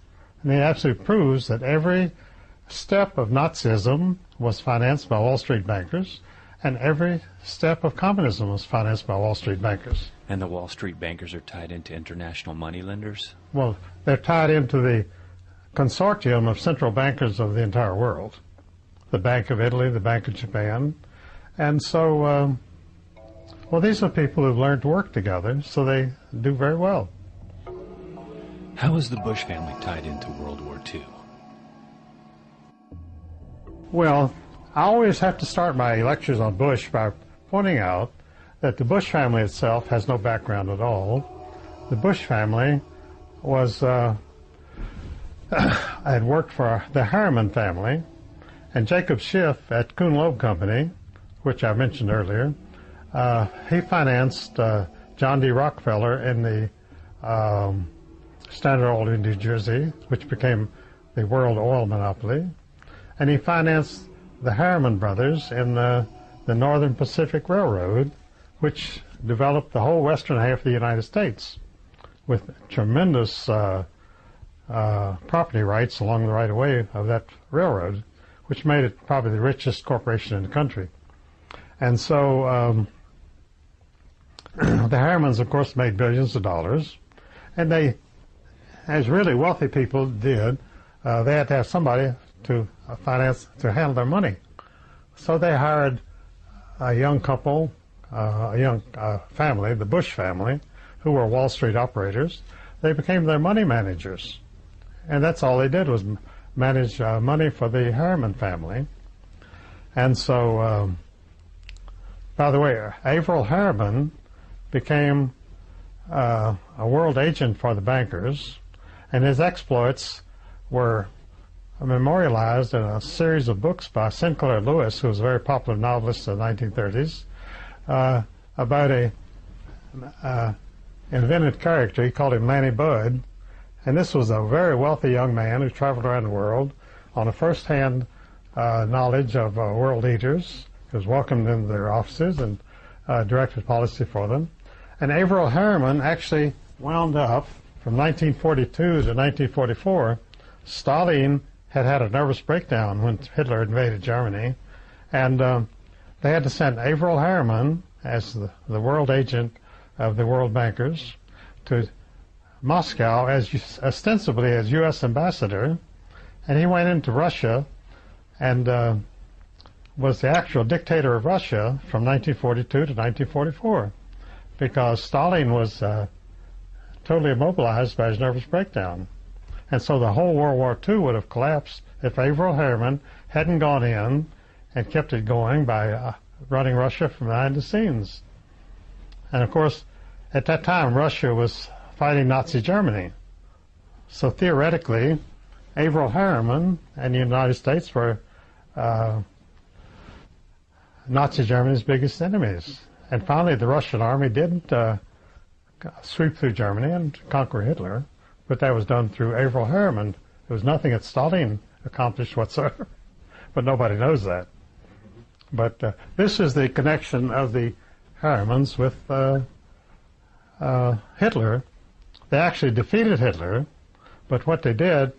and it absolutely proves that every step of Nazism was financed by Wall Street bankers, and every step of communism was financed by Wall Street bankers. And the Wall Street bankers are tied into international moneylenders? Well, they're tied into the consortium of central bankers of the entire world. the Bank of Italy, the Bank of Japan. And so, well, these are people who've learned to work together, so they do very well. How was the Bush family tied into World War II? Well, I always have to start my lectures on Bush by pointing out that the Bush family itself has no background at all. The Bush family was had worked for the Harriman family, and Jacob Schiff at Kuhn Loeb Company, which I mentioned earlier, he financed John D. Rockefeller in the Standard Oil in New Jersey, which became the world oil monopoly, and he financed the Harriman brothers in the Northern Pacific Railroad, which developed the whole western half of the United States with tremendous property rights along the right-of-way of that railroad, which made it probably the richest corporation in the country. And so the Harrimans, of course, made billions of dollars, and they, as really wealthy people did, they had to have somebody to finance, to handle their money. So they hired a young couple, a young family, the Bush family, who were Wall Street operators. They became their money managers. And that's all they did was manage money for the Harriman family. And so, by the way, Averell Harriman became a world agent for the bankers, and his exploits were memorialized in a series of books by Sinclair Lewis, who was a very popular novelist in the 1930s, about a invented character. He called him Lanny Budd, and this was a very wealthy young man who traveled around the world on a first-hand knowledge of world leaders. He was welcomed into their offices and directed policy for them. And Averell Harriman actually wound up, from 1942 to 1944, Stalin had a nervous breakdown when Hitler invaded Germany, and they had to send Averell Harriman as the world agent of the world bankers to Moscow as ostensibly as U.S. ambassador, and he went into Russia and was the actual dictator of Russia from 1942 to 1944, because Stalin was totally immobilized by his nervous breakdown. And so the whole World War II would have collapsed if Averell Harriman hadn't gone in and kept it going by running Russia from behind the scenes. And of course, at that time, Russia was fighting Nazi Germany. So theoretically, Averell Harriman and the United States were Nazi Germany's biggest enemies. And finally, the Russian army didn't sweep through Germany and conquer Hitler, but that was done through Averell Harriman. There was nothing that Stalin accomplished whatsoever, but nobody knows that. But this is the connection of the Harrimans with Hitler. They actually defeated Hitler, but what they did,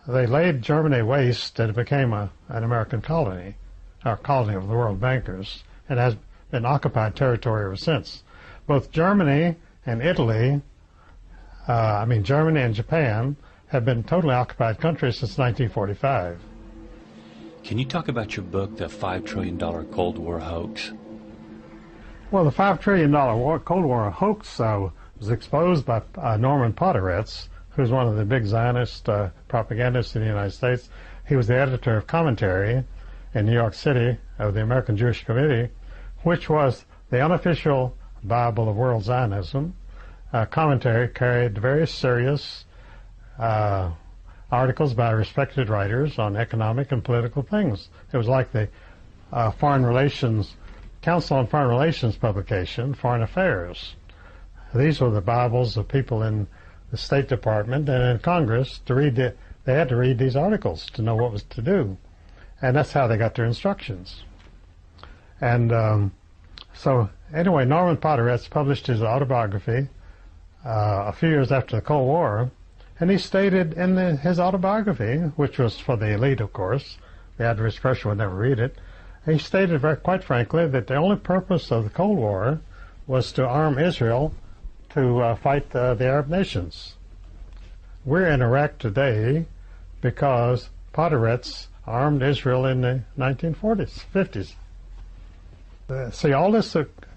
they laid Germany waste and it became an American colony, or colony of the world bankers, and has been occupied territory ever since. Both Germany and Italy, Germany and Japan, have been totally occupied countries since 1945. Can you talk about your book, The $5 Trillion Cold War Hoax? Well, the $5 trillion Cold War hoax was exposed by Norman Podhoretz, who's one of the big Zionist propagandists in the United States. He was the editor of Commentary in New York City of the American Jewish Committee, which was the unofficial Bible of world Zionism. Commentary carried very serious articles by respected writers on economic and political things. It was like the Foreign Relations, Council on Foreign Relations publication, Foreign Affairs. These were the Bibles of people in the State Department and in Congress to read they had to read these articles to know what was to do. And that's how they got their instructions. And so anyway, Norman Podhoretz published his autobiography a few years after the Cold War, and he stated in his autobiography, which was for the elite, of course, the average person would never read it, he stated quite frankly that the only purpose of the Cold War was to arm Israel to fight the Arab nations. We're in Iraq today because Podhoretz armed Israel in the 1940s, 50s. See, all this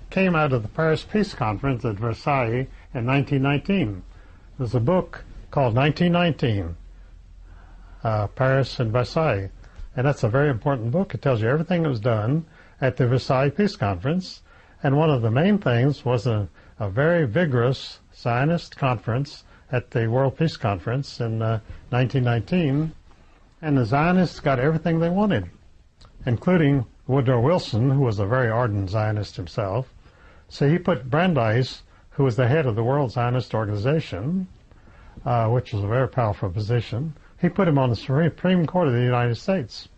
came out of the Paris Peace Conference at Versailles in 1919. There's a book called 1919, Paris and Versailles, and that's a very important book. It tells you everything that was done at the Versailles Peace Conference, and one of the main things was a very vigorous Zionist conference at the World Peace Conference in 1919, and the Zionists got everything they wanted, including Woodrow Wilson, who was a very ardent Zionist himself. So he put Brandeis, who was the head of the World Zionist Organization, which was a very powerful position, he put him on the Supreme Court of the United States.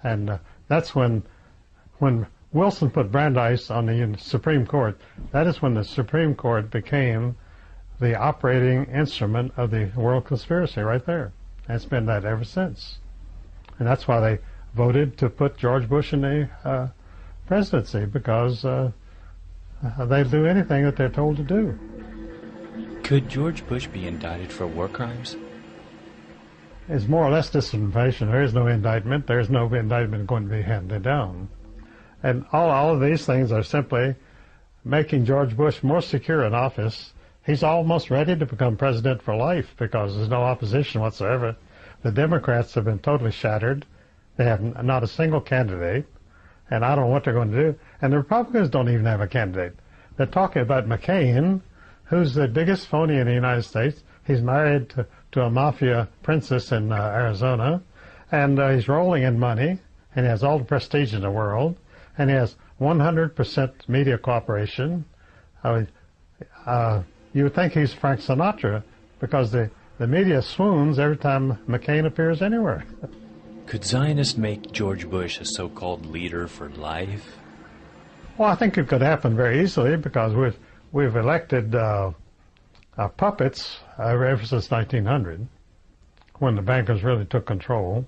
And that's when Wilson put Brandeis on the Supreme Court, that is when the Supreme Court became the operating instrument of the world conspiracy right there. And it's been that ever since. And that's why they voted to put George Bush in the presidency, because they'll do anything that they're told to do. Could George Bush be indicted for war crimes? It's more or less disinformation. There is no indictment. There's no indictment going to be handed down. And all of these things are simply making George Bush more secure in office. He's almost ready to become president for life because there's no opposition whatsoever. The Democrats have been totally shattered. They have not a single candidate, and I don't know what they're going to do. And the Republicans don't even have a candidate. They're talking about McCain, who's the biggest phony in the United States. He's married to a mafia princess in Arizona, and he's rolling in money, and he has all the prestige in the world, and he has 100% media cooperation. You would think he's Frank Sinatra, because the media swoons every time McCain appears anywhere. Could Zionists make George Bush a so-called leader for life? Well, I think it could happen very easily, because we've elected puppets ever since 1900, when the bankers really took control.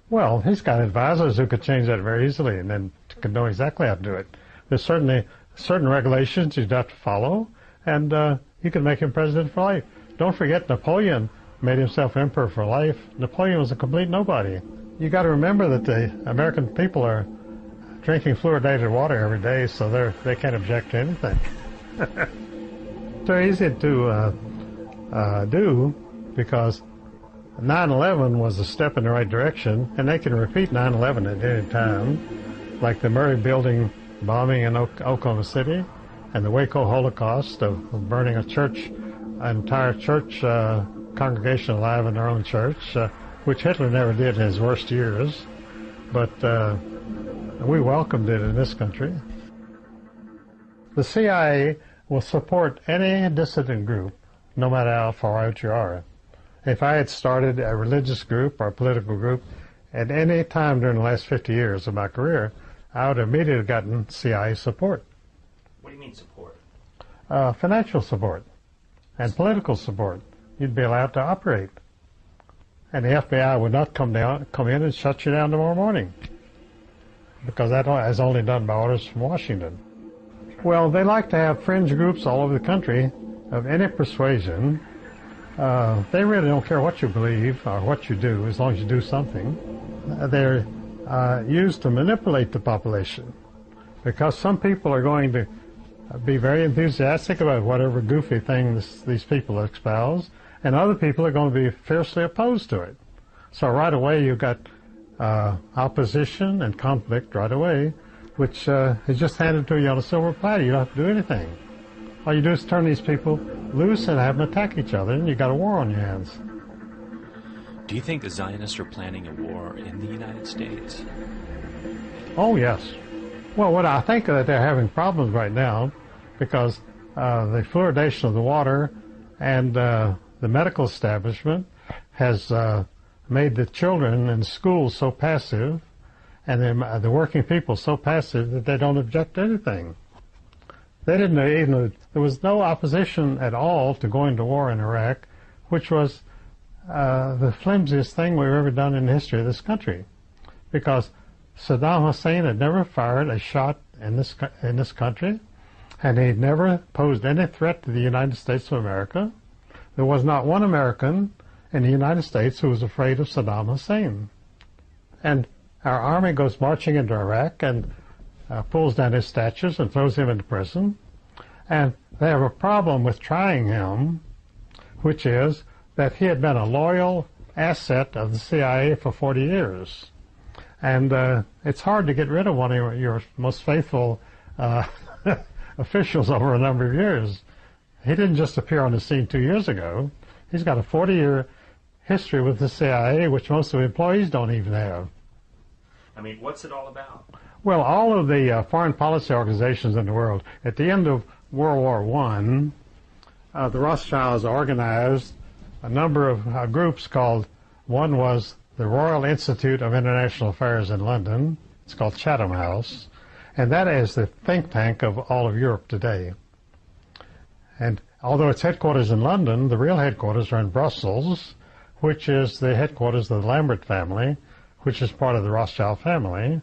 Well, he's got advisors who could change that very easily and then could know exactly how to do it. There's certainly certain regulations you'd have to follow, and you can make him president for life. Don't forget, Napoleon made himself emperor for life. Napoleon was a complete nobody. You got to remember that the American people are drinking fluoridated water every day, so they can't object to anything. It's very easy to do, because 9/11 was a step in the right direction, and they can repeat 9/11 at any time, like the Murray Building bombing in Oklahoma City, and the Waco Holocaust of burning a church, an entire church congregation alive in their own church, which Hitler never did in his worst years, but we welcomed it in this country. The CIA will support any dissident group, no matter how far out you are. If I had started a religious group or a political group at any time during the last 50 years of my career, I would have immediately gotten CIA support. What do you mean support? Financial support and political support. You'd be allowed to operate. And the FBI would not come in and shut you down tomorrow morning, because that is only done by orders from Washington. Well, they like to have fringe groups all over the country of any persuasion. They really don't care what you believe or what you do, as long as you do something. They're used to manipulate the population, because some people are going to be very enthusiastic about whatever goofy thing these people espouse, and other people are going to be fiercely opposed to it. So right away you've got opposition and conflict right away, which is just handed to you on a silver platter. You don't have to do anything. All you do is turn these people loose and have them attack each other, and you've got a war on your hands. Do you think the Zionists are planning a war in the United States? Oh, yes. Well, what I think that they're having problems right now, because the fluoridation of the water and the medical establishment has made the children in schools so passive, and the working people so passive, that they don't object to anything. They didn't even, there was no opposition at all to going to war in Iraq, which was the flimsiest thing we've ever done in the history of this country, because Saddam Hussein had never fired a shot in this country, and he had never posed any threat to the United States of America. There was not one American in the United States who was afraid of Saddam Hussein. And our army goes marching into Iraq and pulls down his statues and throws him into prison. And they have a problem with trying him, which is that he had been a loyal asset of the CIA for 40 years. And it's hard to get rid of one of your most faithful officials over a number of years. He didn't just appear on the scene 2 years ago. He's got a 40-year history with the CIA, which most of the employees don't even have. I mean, what's it all about? Well, all of the foreign policy organizations in the world, at the end of World War I, the Rothschilds organized a number of groups called, one was the Royal Institute of International Affairs in London. It's called Chatham House. And that is the think tank of all of Europe today. And although its headquarters in London, the real headquarters are in Brussels, which is the headquarters of the Lambert family, which is part of the Rothschild family.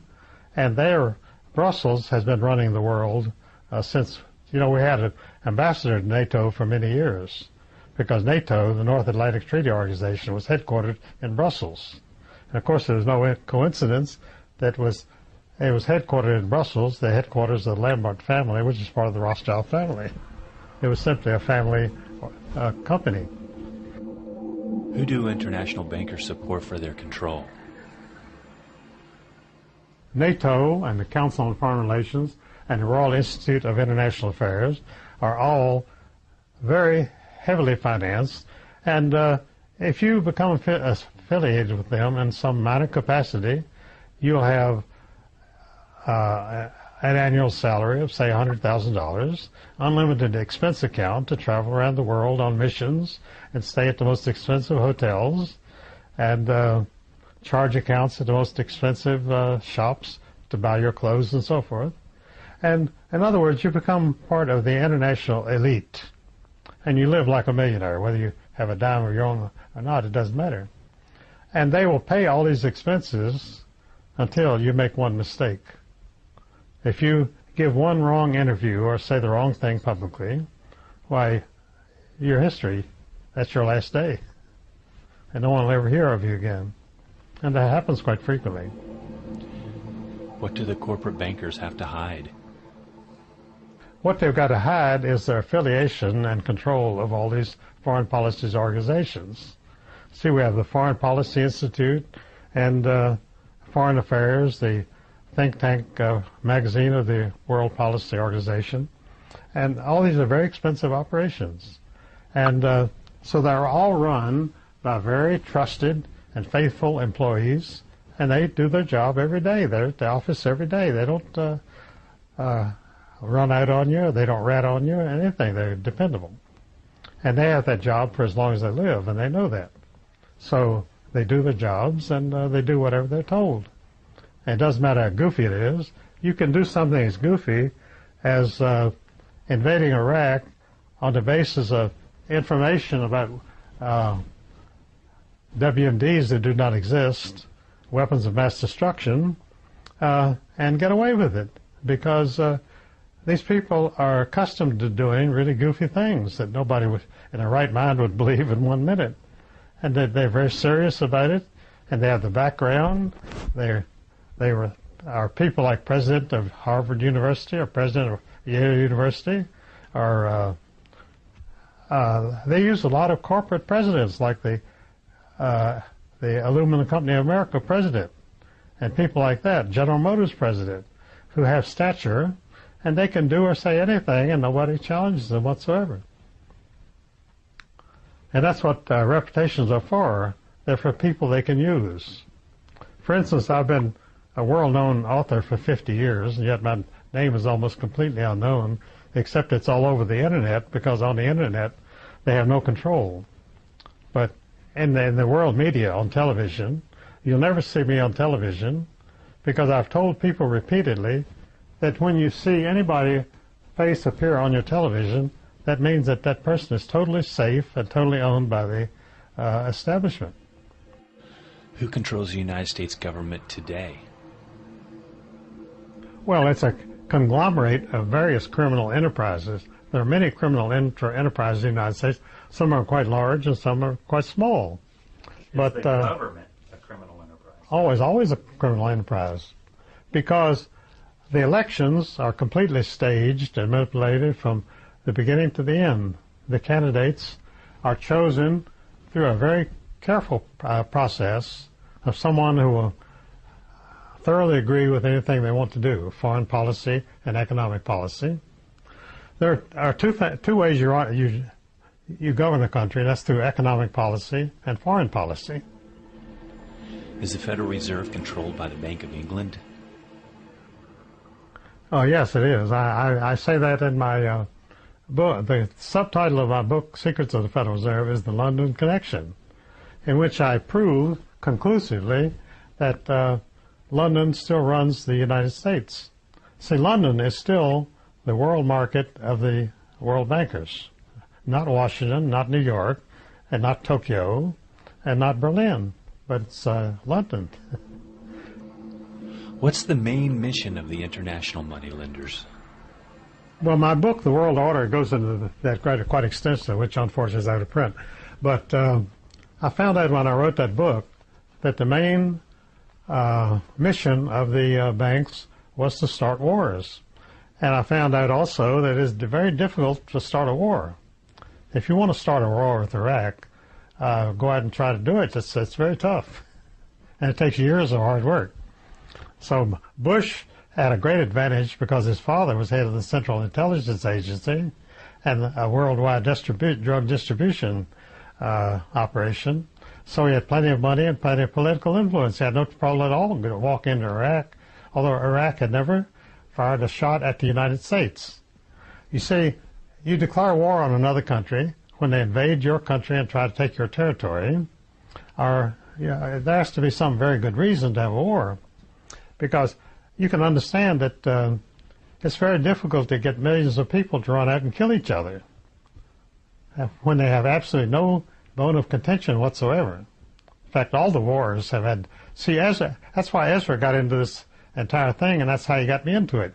And Brussels has been running the world since, we had an ambassador to NATO for many years, because NATO, the North Atlantic Treaty Organization, was headquartered in Brussels. And of course, there was no coincidence that it was headquartered in Brussels, the headquarters of the Lambert family, which is part of the Rothschild family. It was simply a family company. Who do international bankers support for their control? NATO and the Council on Foreign Relations and the Royal Institute of International Affairs are all very heavily financed. And if you become affiliated with them in some minor capacity, you'll have an annual salary of, say, $100,000, unlimited expense account to travel around the world on missions and stay at the most expensive hotels, and charge accounts at the most expensive shops to buy your clothes and so forth. And in other words, you become part of the international elite, and you live like a millionaire. Whether you have a dime of your own or not, it doesn't matter. And they will pay all these expenses until you make one mistake. If you give one wrong interview or say the wrong thing publicly, why, your history, that's your last day. And no one will ever hear of you again. And that happens quite frequently. What do the corporate bankers have to hide? What they've got to hide is their affiliation and control of all these foreign policy organizations. See, we have the Foreign Policy Institute and Foreign Affairs, the think tank magazine of the World Policy Organization. And all these are very expensive operations. And so they're all run by very trusted and faithful employees, and they do their job every day. They're at the office every day. They don't run out on you. They don't rat on you, anything. They're dependable. And they have that job for as long as they live, and they know that. So they do their jobs, and they do whatever they're told. And it doesn't matter how goofy it is. You can do something as goofy as invading Iraq on the basis of information about WMDs that do not exist, weapons of mass destruction, and get away with it, because these people are accustomed to doing really goofy things that nobody in their right mind would believe in 1 minute. And they're very serious about it, and they have the background. They are people like President of Harvard University or President of Yale University, or they use a lot of corporate presidents, like the Aluminum Company of America president, and people like that, General Motors president, who have stature, and they can do or say anything, and nobody challenges them whatsoever. And that's what reputations are for. They're for people they can use. For instance, I've been a world-known author for 50 years, and yet my name is almost completely unknown, except it's all over the Internet, because on the Internet they have no control. But in the world media, on television, you'll never see me on television, because I've told people repeatedly that when you see anybody's face appear on your television, that means that that person is totally safe and totally owned by the establishment. Who controls the United States government today? Well, it's a conglomerate of various criminal enterprises. There are many criminal enterprises in the United States. Some are quite large and some are quite small. But Is the government a criminal enterprise? always a criminal enterprise, because the elections are completely staged and manipulated from the beginning to the end. The candidates are chosen through a very careful process of someone who will thoroughly agree with anything they want to do, foreign policy and economic policy. There are two ways you govern a country, and that's through economic policy and foreign policy. Is the Federal Reserve controlled by the Bank of England? Oh, yes, it is. I say that in my book. The subtitle of my book, Secrets of the Federal Reserve, is The London Connection, in which I prove conclusively that London still runs the United States. See, London is still the world market of the world bankers. Not Washington, not New York, and not Tokyo, and not Berlin, but it's London. What's the main mission of the international moneylenders? Well, my book, The World Order, goes into that quite extensively, which unfortunately is out of print. But I found out when I wrote that book that the main mission of the banks was to start wars. And I found out also that it's very difficult to start a war. If you want to start a war with Iraq, go out and try to do it. It's very tough. And it takes years of hard work. So Bush had a great advantage because his father was head of the Central Intelligence Agency and a worldwide drug distribution operation. So he had plenty of money and plenty of political influence. He had no problem at all to walk into Iraq, although Iraq had never fired a shot at the United States. You see, you declare war on another country when they invade your country and try to take your territory, or there has to be some very good reason to have a war, because you can understand that it's very difficult to get millions of people to run out and kill each other when they have absolutely no bone of contention whatsoever. In fact, all the wars have had... See, that's why Ezra got into this entire thing, and that's how he got me into it.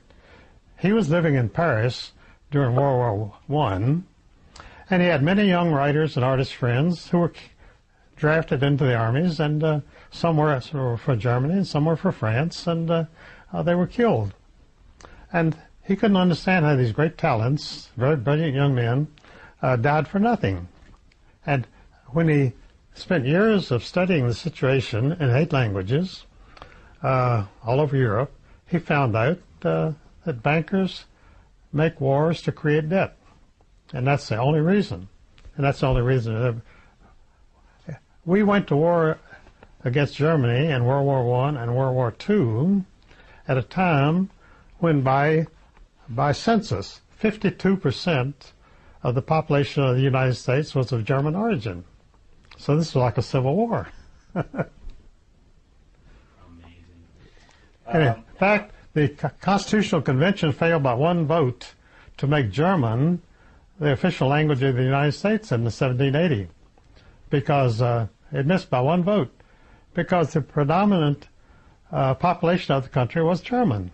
He was living in Paris during World War I, and he had many young writers and artist friends who were drafted into the armies, and some were for Germany and some were for France, and they were killed. And he couldn't understand how these great talents, very brilliant young men, died for nothing. And when he spent years of studying the situation in 8 languages all over Europe, he found out that bankers make wars to create debt. And that's the only reason. And that's the only reason. We went to war against Germany in World War I and World War II at a time when by census, 52% of the population of the United States was of German origin. So this was like a civil war. Amazing. And in fact, the Constitutional Convention failed by 1 vote to make German the official language of the United States in 1780, because it missed by 1 vote, because the predominant population of the country was German.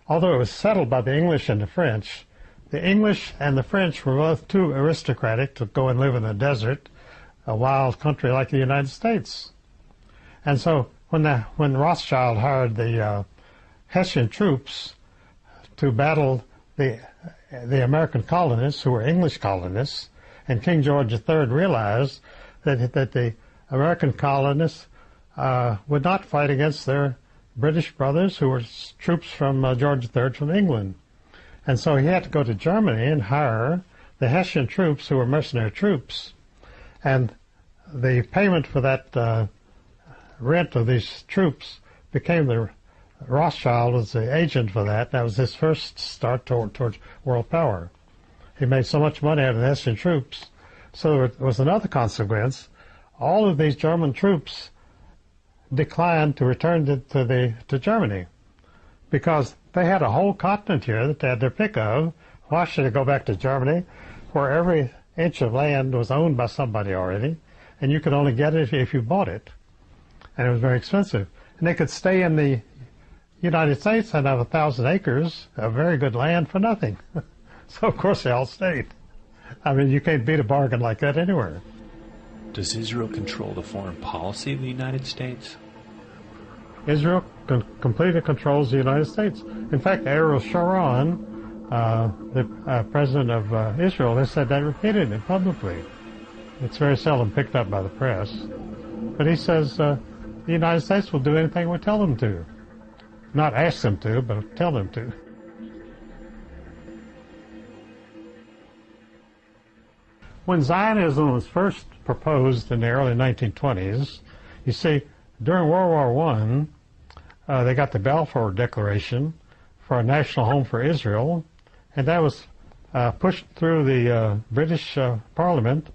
Although it was settled by the English and the French, the English and the French were both too aristocratic to go and live in the desert, a wild country like the United States. And so when Rothschild hired the Hessian troops to battle the American colonists, who were English colonists, and King George III realized that the American colonists would not fight against their British brothers, who were troops from George III from England. And so he had to go to Germany and hire the Hessian troops, who were mercenary troops. And the payment for that rent of these troops became Rothschild was the agent for that. That was his first start towards world power. He made so much money out of the Hessian troops. So there was another consequence. All of these German troops declined to return to Germany, because they had a whole continent here that they had their pick of. Why should they go back to Germany, where every inch of land was owned by somebody already, and you could only get it if you bought it, and it was very expensive. And they could stay in the United States and have 1,000 acres of very good land for nothing. So of course they all stayed. I mean, you can't beat a bargain like that anywhere. Does Israel control the foreign policy of the United States? Israel completely controls the United States. In fact, Ariel Sharon, the president of Israel, has said that repeatedly publicly. It's very seldom picked up by the press. But he says the United States will do anything we tell them to. Not ask them to, but tell them to. When Zionism was first proposed in the early 1920s, you see, during World War I, they got the Balfour Declaration for a national home for Israel, and that was pushed through the British Parliament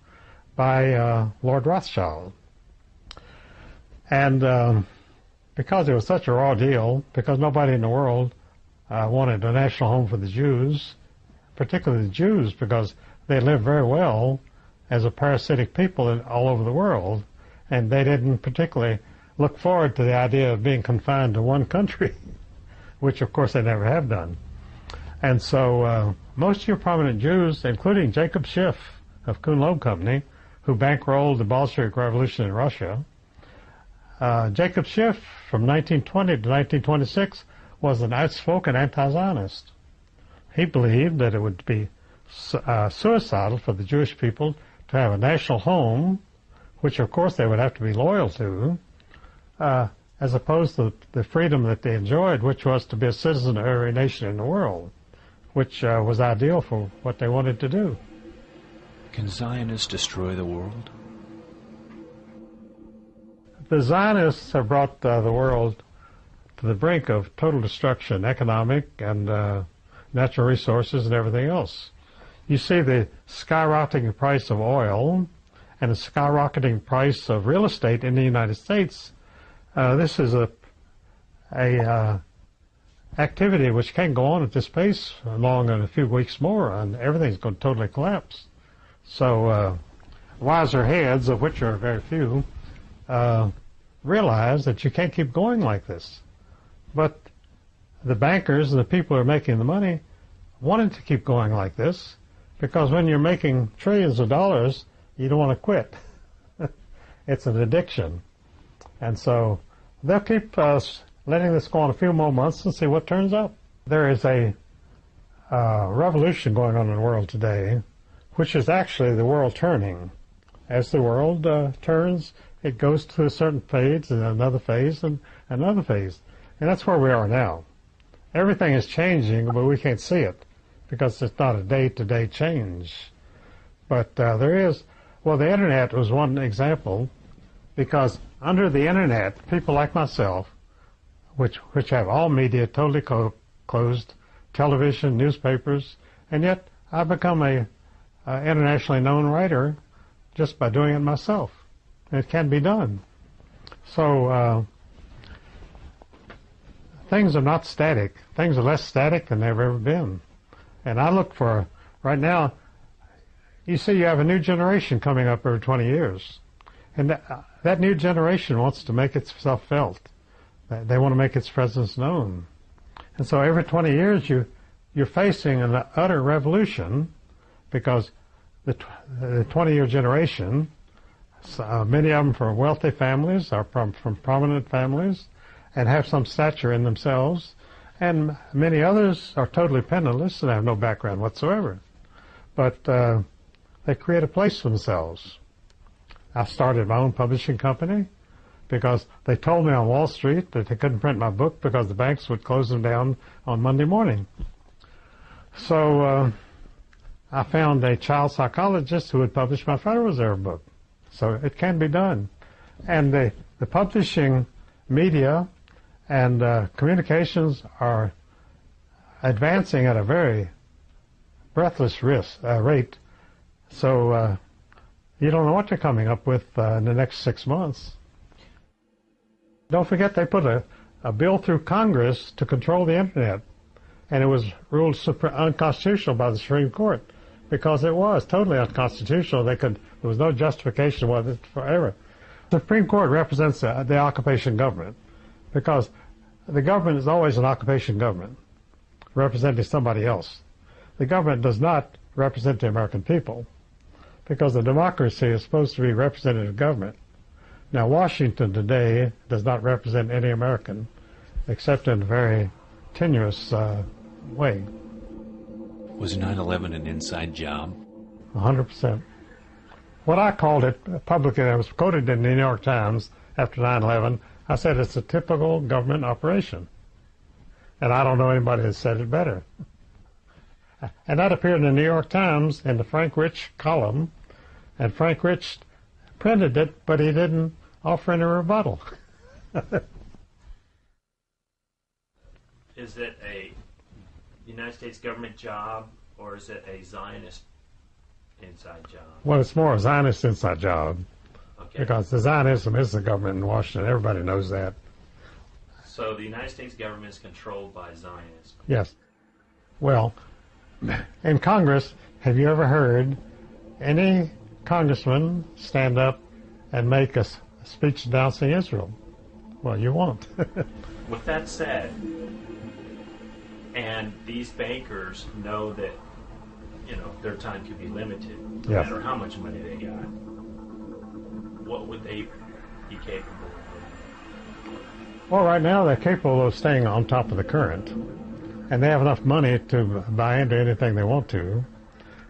by Lord Rothschild. And because it was such a raw deal, because nobody in the world wanted a national home for the Jews, particularly the Jews, because they lived very well as a parasitic people all over the world, and they didn't particularly look forward to the idea of being confined to one country, which of course they never have done. And so most of your prominent Jews, including Jacob Schiff of Kuhn Loeb Company, who bankrolled the Bolshevik Revolution in Russia, Jacob Schiff from 1920 to 1926 was an outspoken anti-Zionist. He believed that it would be suicidal for the Jewish people to have a national home, which of course they would have to be loyal to, as opposed to the freedom that they enjoyed, which was to be a citizen of every nation in the world, which was ideal for what they wanted to do. Can Zionists destroy the world? The Zionists have brought the world to the brink of total destruction, economic and natural resources and everything else. You see the skyrocketing price of oil and the skyrocketing price of real estate in the United States. This is a activity which can't go on at this pace long in a few weeks more, and everything's going to totally collapse. So wiser heads, of which are very few, realize that you can't keep going like this. But the bankers and the people who are making the money wanted to keep going like this, because when you're making trillions of dollars, you don't want to quit. It's an addiction. And so they'll keep letting this go on a few more months and see what turns up. There is a revolution going on in the world today, which is actually the world turning. As the world turns, it goes to a certain phase and another phase and another phase. And that's where we are now. Everything is changing, but we can't see it because it's not a day-to-day change. But there is, well, the Internet was one example, because under the Internet, people like myself, which have all media totally closed, television, newspapers, and yet I've become a internationally known writer just by doing it myself. And it can be done. So things are not static. Things are less static than they've ever been. And I look for, right now, you see you have a new generation coming up every 20 years. And that new generation wants to make itself felt. They want to make its presence known. And so every 20 years you're facing an utter revolution, because the 20-year generation, many of them from wealthy families, are from prominent families, and have some stature in themselves, and many others are totally penniless and have no background whatsoever. But they create a place for themselves. I started my own publishing company because they told me on Wall Street that they couldn't print my book because the banks would close them down on Monday morning. So I found a child psychologist who would publish my Federal Reserve book. So it can be done. And the publishing media and communications are advancing at a very breathless rate. So you don't know what they're coming up with in the next 6 months. Don't forget they put a bill through Congress to control the Internet, and it was ruled unconstitutional by the Supreme Court because it was totally unconstitutional. There was no justification for it forever. The Supreme Court represents the occupation government, because the government is always an occupation government, representing somebody else. The government does not represent the American people. because a democracy is supposed to be representative government. Now, Washington today does not represent any American, except in a very tenuous way. Was 9/11 an inside job? 100%. What I called it publicly, I was quoted in the New York Times after 9/11, I said it's a typical government operation. And I don't know anybody that said it better. And that appeared in the New York Times in the Frank Rich column, and Frank Rich printed it, but he didn't offer any rebuttal. Is it a United States government job, or is it a Zionist inside job? Well, it's more a Zionist inside job, Okay. because the Zionism is the government in Washington. Everybody knows that. So the United States government is controlled by Zionists. Yes. Well, in Congress, have you ever heard any congressman stand up and make a speech denouncing Israel? Well, you won't. With that said, and these bankers know that, their time could be limited, no Yes. matter how much money they got, what would they be capable of? Well, right now they're capable of staying on top of the current, and they have enough money to buy into anything they want to.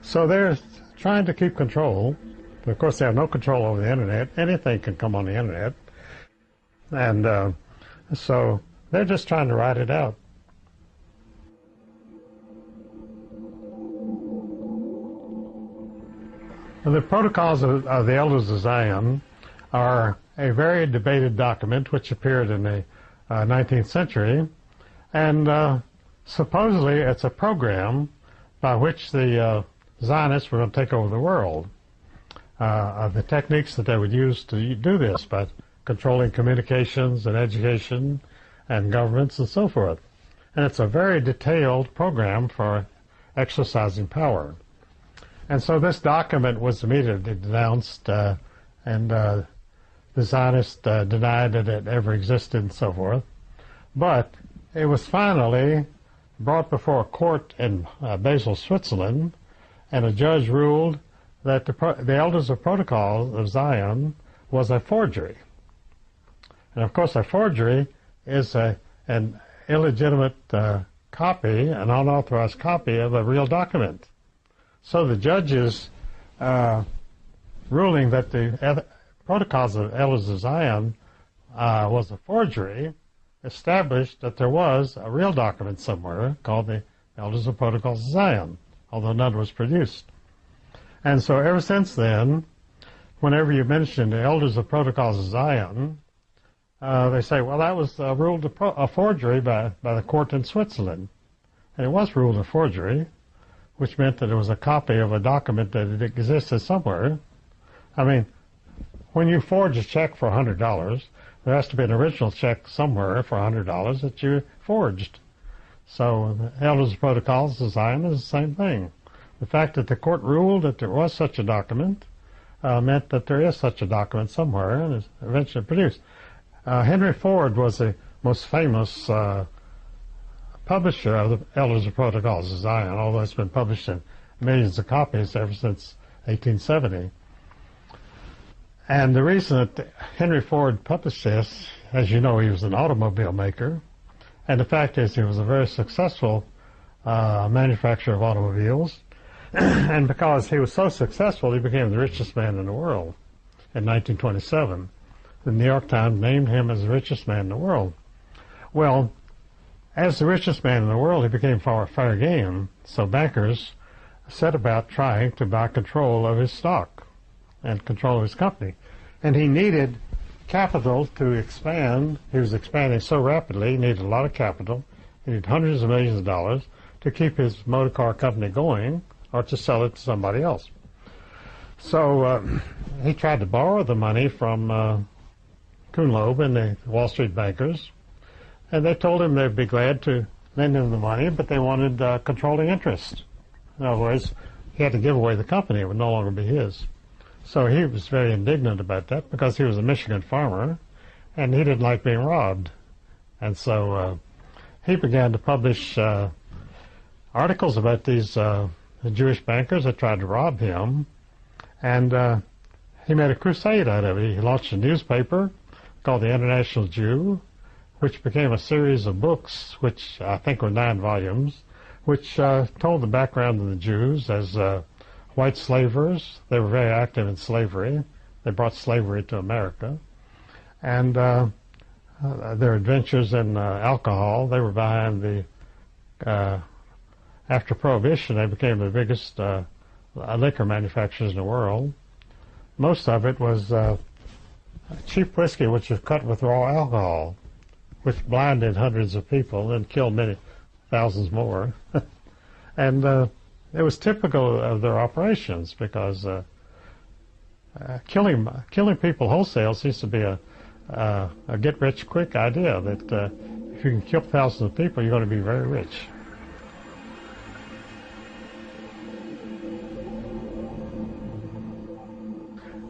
So they're trying to keep control. But of course, they have no control over the internet. Anything can come on the internet. And so they're just trying to ride it out. The Protocols of the Elders of Zion are a very debated document which appeared in the 19th century, and supposedly it's a program by which the Zionists were going to take over the world. The techniques that they would use to do this by controlling communications and education and governments and so forth. And it's a very detailed program for exercising power. And so this document was immediately denounced, and the Zionists denied that it ever existed and so forth. But it was finally brought before a court in Basel, Switzerland, and a judge ruled that the Elders of Protocol of Zion was a forgery. And of course, a forgery is an illegitimate copy, an unauthorized copy of a real document. So the judge's ruling that the Protocols of Elders of Zion was a forgery established that there was a real document somewhere called the Elders of Protocols of Zion, although none was produced. And so ever since then, whenever you mention the Elders of Protocols of Zion, they say, well, that was ruled a forgery by the court in Switzerland. And it was ruled a forgery, which meant that it was a copy of a document that it existed somewhere. I mean, when you forge a check for $100, there has to be an original check somewhere for $100 that you forged. So the Elders of Protocols of Zion is the same thing. The fact that the court ruled that there was such a document meant that there is such a document somewhere and is eventually produced. Henry Ford was the most famous publisher of the Elders of Protocols of Zion, although it's been published in millions of copies ever since 1870. And the reason that Henry Ford published this, as you know, he was an automobile maker, and the fact is he was a very successful manufacturer of automobiles, and because he was so successful, he became the richest man in the world in 1927. The New York Times named him as the richest man in the world. Well, as the richest man in the world, he became fair game, so bankers set about trying to buy control of his stock and control of his company. And he needed capital to expand. He was expanding so rapidly, he needed a lot of capital. He needed hundreds of millions of dollars to keep his motor car company going or to sell it to somebody else. So he tried to borrow the money from Kuhnloeb and the Wall Street bankers, and they told him they'd be glad to lend him the money, but they wanted controlling interest. In other words, he had to give away the company. It would no longer be his. So he was very indignant about that because he was a Michigan farmer, and he didn't like being robbed. And so he began to publish articles about these Jewish bankers that tried to rob him, And he made a crusade out of it. He launched a newspaper called the International Jew, which became a series of books, which I think were 9 volumes, which told the background of the Jews as white slavers. They were very active in slavery. They brought slavery to America. And their adventures in alcohol. They were behind the, after Prohibition, they became the biggest liquor manufacturers in the world. Most of it was cheap whiskey, which was cut with raw alcohol, which blinded hundreds of people and killed many thousands more. And it was typical of their operations because killing people wholesale seems to be a get-rich-quick idea that if you can kill thousands of people, you're going to be very rich.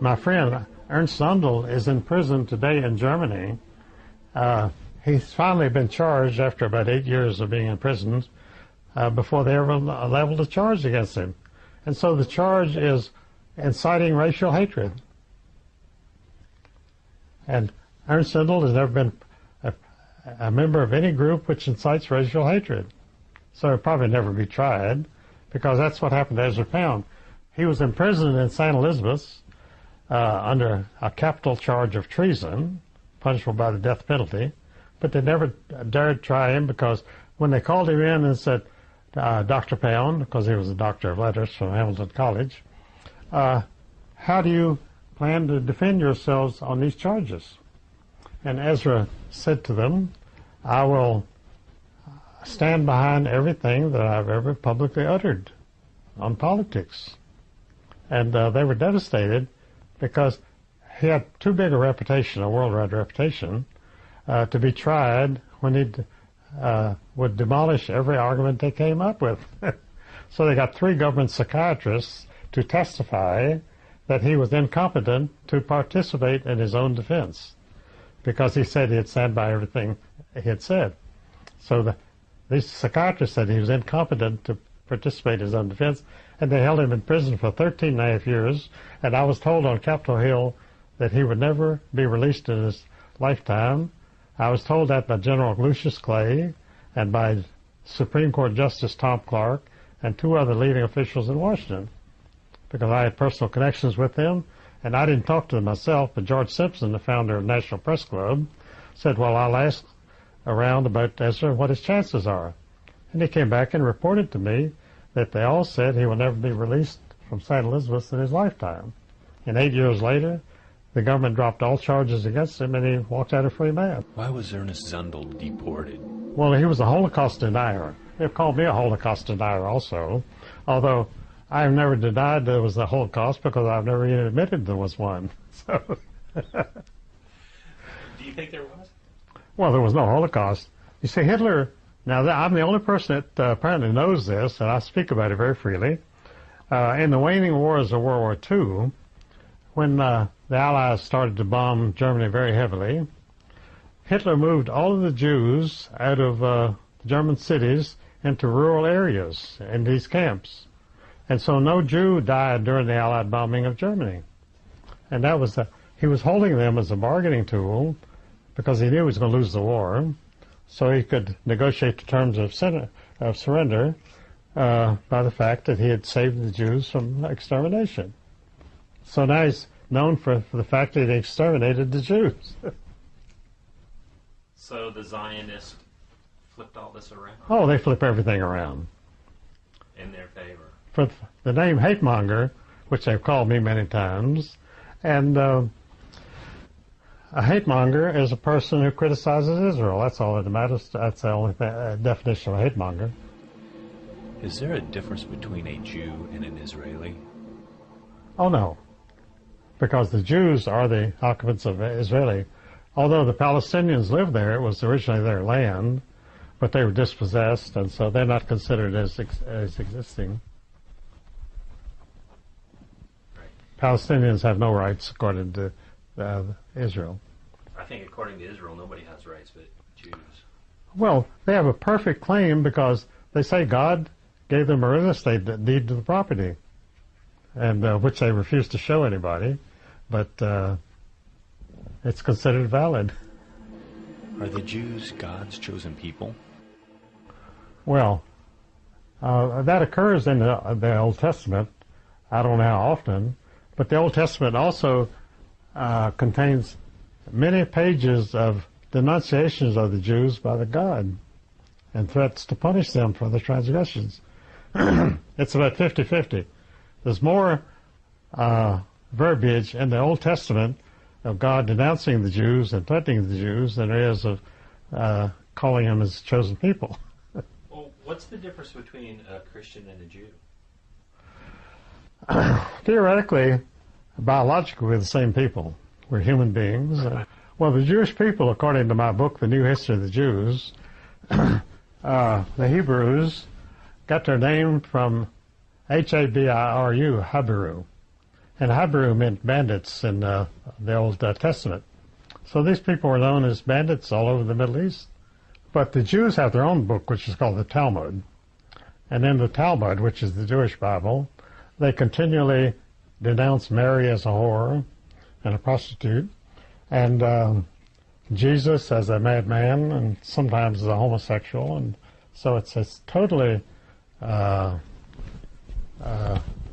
My friend Ernst Zundel is in prison today in Germany. He's finally been charged after about 8 years of being in prison before they ever leveled a charge against him. And so the charge is inciting racial hatred. And Ernst Zundel has never been a member of any group which incites racial hatred. So he'll probably never be tried, because that's what happened to Ezra Pound. He was imprisoned in St. Elizabeth's under a capital charge of treason, punishable by the death penalty, but they never dared try him because when they called him in and said, Dr. Pound, because he was a doctor of letters from Hamilton College, how do you plan to defend yourselves on these charges? And Ezra said to them, I will stand behind everything that I've ever publicly uttered on politics. And they were devastated because he had too big a reputation, a worldwide reputation, to be tried when he would demolish every argument they came up with. So they got 3 government psychiatrists to testify that he was incompetent to participate in his own defense because he said he'd stand by everything he had said. So these psychiatrists said he was incompetent to participate in his own defense, and they held him in prison for 13.5 years, and I was told on Capitol Hill that he would never be released in his lifetime. I was told that by General Lucius Clay and by Supreme Court Justice Tom Clark and 2 other leading officials in Washington, because I had personal connections with them, and I didn't talk to them myself, but George Simpson, the founder of National Press Club, said, well, I'll ask around about Ezra what his chances are. And he came back and reported to me that they all said he will never be released from St. Elizabeth's in his lifetime. And 8 years later, the government dropped all charges against him, and he walked out a free man. Why was Ernest Zundel deported? Well, he was a Holocaust denier. They've called me a Holocaust denier also, although I've never denied there was a Holocaust because I've never even admitted there was one. So, Do you think there was? Well, there was no Holocaust. You see, Hitler, now I'm the only person that apparently knows this, and I speak about it very freely. In the waning wars of World War II, when the Allies started to bomb Germany very heavily, Hitler moved all of the Jews out of German cities into rural areas in these camps. And so no Jew died during the Allied bombing of Germany. And that was he was holding them as a bargaining tool because he knew he was going to lose the war, so he could negotiate the terms of surrender by the fact that he had saved the Jews from extermination. So now he's known for the fact that he exterminated the Jews. So the Zionists flipped all this around Oh, they flip everything around. in their favor. For the name hate monger, which they've called me many times, and a hate monger is a person who criticizes Israel. That's all that matters. That's the only definition of a hate monger. Is there a difference between a Jew and an Israeli? Oh no, because the Jews are the occupants of Israeli. Although the Palestinians lived there, it was originally their land, but they were dispossessed, and so they're not considered as existing. Palestinians have no rights according to Israel. I think according to Israel, nobody has rights but Jews. Well, they have a perfect claim because they say God gave them a real estate deed to the property. and which they refuse to show anybody, but it's considered valid. Are the Jews God's chosen people? Well, that occurs in the Old Testament. I don't know how often, but the Old Testament also contains many pages of denunciations of the Jews by the God and threats to punish them for their transgressions. It's about 50-50. There's more verbiage in the Old Testament of God denouncing the Jews and threatening the Jews than there is of calling them his chosen people. Well, what's the difference between a Christian and a Jew? Theoretically, biologically, we're the same people. We're human beings. Well, the Jewish people, according to my book, The New History of the Jews, the Hebrews got their name from Habiru, Habiru. And Habiru meant bandits in the Old Testament. So these people were known as bandits all over the Middle East. But the Jews have their own book, which is called the Talmud. And in the Talmud, which is the Jewish Bible, they continually denounce Mary as a whore and a prostitute, and Jesus as a madman, and sometimes as a homosexual. And so it's totally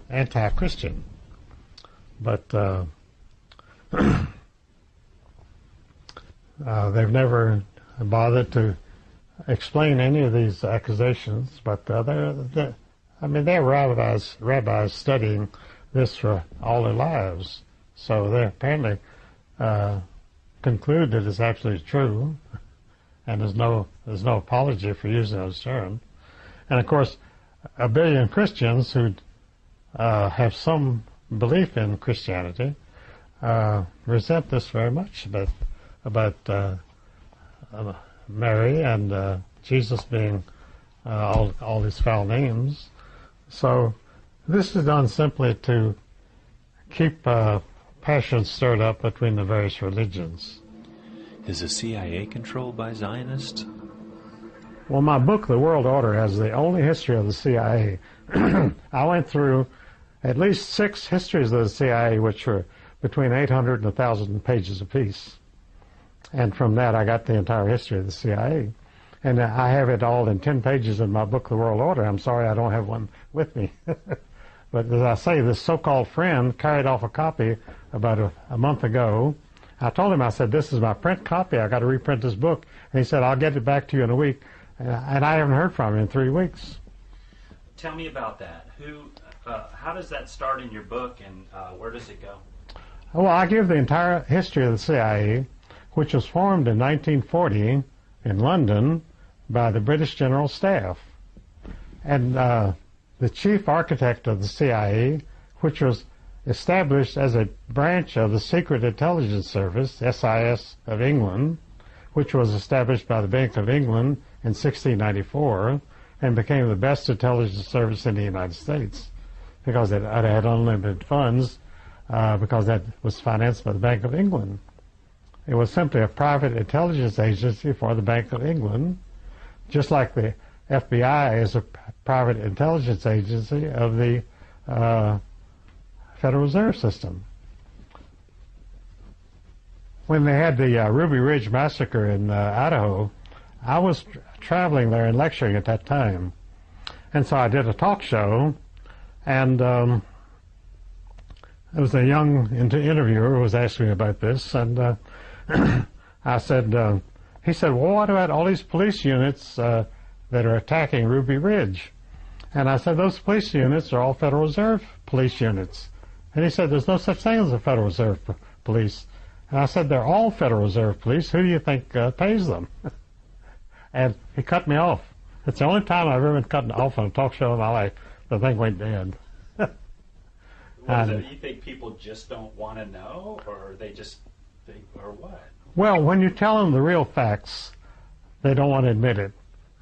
anti-Christian. But they've never bothered to explain any of these accusations. But they're rabbis studying this for all their lives. So they apparently conclude that it's absolutely true, and there's no apology for using those terms. And of course, 1 billion Christians who have some belief in Christianity resent this very much about Mary and Jesus being all these foul names. So this is done simply to keep passion stirred up between the various religions. Is the CIA controlled by Zionists? Well, my book, The World Order, has the only history of the CIA. I went through at least 6 histories of the CIA, which were between 800 and 1,000 pages apiece. And from that, I got the entire history of the CIA. And I have it all in 10 pages in my book, The World Order. I'm sorry I don't have one with me. But as I say, this so-called friend carried off a copy about a month ago. I told him, I said, this is my print copy. I got to reprint this book. And he said, I'll get it back to you in a week. And I haven't heard from him in 3 weeks. Tell me about that. How does that start in your book, and where does it go? Well, I give the entire history of the CIA, which was formed in 1940 in London by the British General Staff. And the chief architect of the CIA, which was established as a branch of the Secret Intelligence Service, SIS of England, which was established by the Bank of England in 1694 and became the best intelligence service in the United States because it had unlimited funds because that was financed by the Bank of England. It was simply a private intelligence agency for the Bank of England, just like the FBI is a private intelligence agency of the Federal Reserve System. When they had the Ruby Ridge Massacre in Idaho, I was traveling there and lecturing at that time. And so I did a talk show, and there was a young interviewer who was asking me about this, and I said, he said, well, what about all these police units that are attacking Ruby Ridge? And I said, those police units are all Federal Reserve police units. And he said, there's no such thing as a Federal Reserve police. And I said, they're all Federal Reserve police. Who do you think pays them? And he cut me off. It's the only time I've ever been cut off on a talk show in my life. The thing went dead. You think people just don't want to know, or they just think, or what? Well, when you tell them the real facts, they don't want to admit it.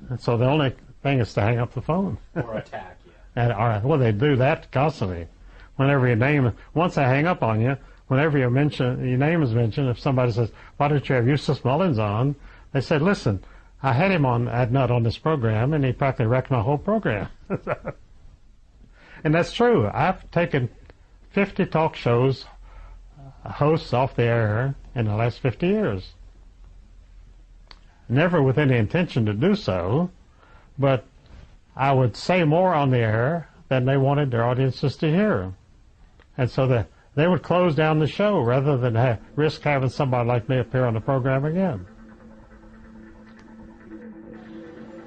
And so the only thing is to hang up the phone. Or attack you. Well, they do that constantly. Whenever your name, once they hang up on you, whenever your name is mentioned, if somebody says, why don't you have Eustace Mullins on? They said, listen, I had him on ad nut on this program, and he practically wrecked my whole program. And that's true. I've taken 50 talk shows hosts off the air in the last 50 years. Never with any intention to do so, but I would say more on the air than they wanted their audiences to hear. And so they would close down the show rather than risk having somebody like me appear on the program again.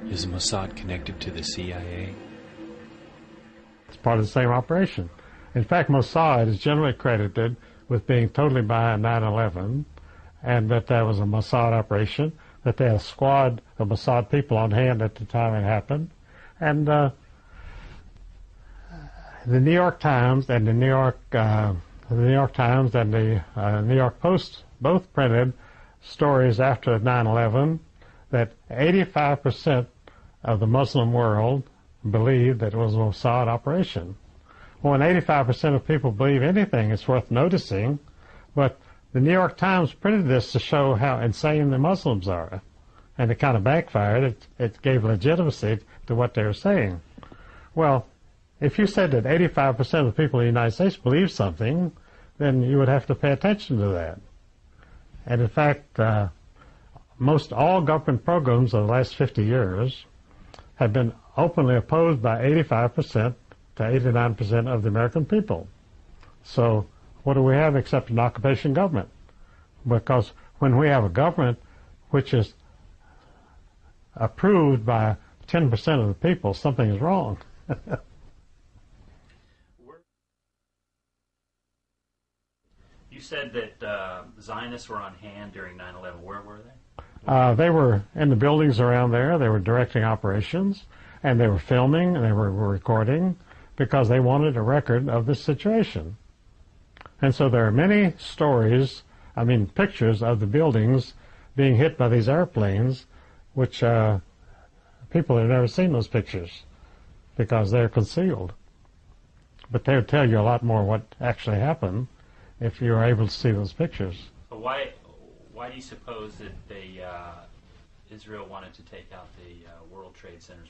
Is Mossad connected to the CIA? It's part of the same operation. In fact, Mossad is generally credited with being totally behind 9/11, and that was a Mossad operation, that they had a squad of Mossad people on hand at the time it happened. And the New York Times and the New York Times and the New York Post both printed stories after 9/11 that 85% of the Muslim world believed that it was a Mossad operation. Well, when 85% of people believe anything, it's worth noticing. But the New York Times printed this to show how insane the Muslims are. And it kind of backfired. It gave legitimacy to what they were saying. Well, if you said that 85% of the people in the United States believe something, then you would have to pay attention to that. And in fact, most all government programs of the last 50 years have been openly opposed by 85% to 89% of the American people. So what do we have except an occupation government? Because when we have a government which is approved by 10% of the people, something is wrong. You said that Zionists were on hand during 9/11. Where were they? They were in the buildings around there. They were directing operations, and they were filming, and they were recording, because they wanted a record of this situation. And so there are many stories, pictures of the buildings being hit by these airplanes, which people have never seen those pictures because they're concealed. But they would tell you a lot more what actually happened if you were able to see those pictures. But why do you suppose that Israel wanted to take out the World Trade Centers?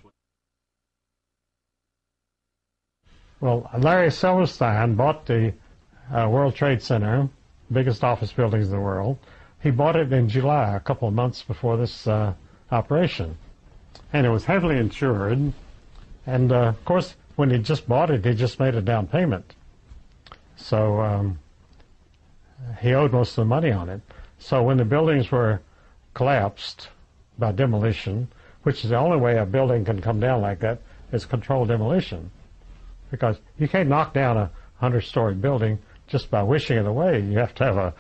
Well, Larry Silverstein bought the World Trade Center, biggest office buildings in the world. He bought it in July, a couple of months before this operation. And it was heavily insured. And, of course, when he just bought it, he just made a down payment. So he owed most of the money on it. So when the buildings were collapsed by demolition, which is the only way a building can come down like that, is controlled demolition. Because you can't knock down a 100-story building just by wishing it away. You have to have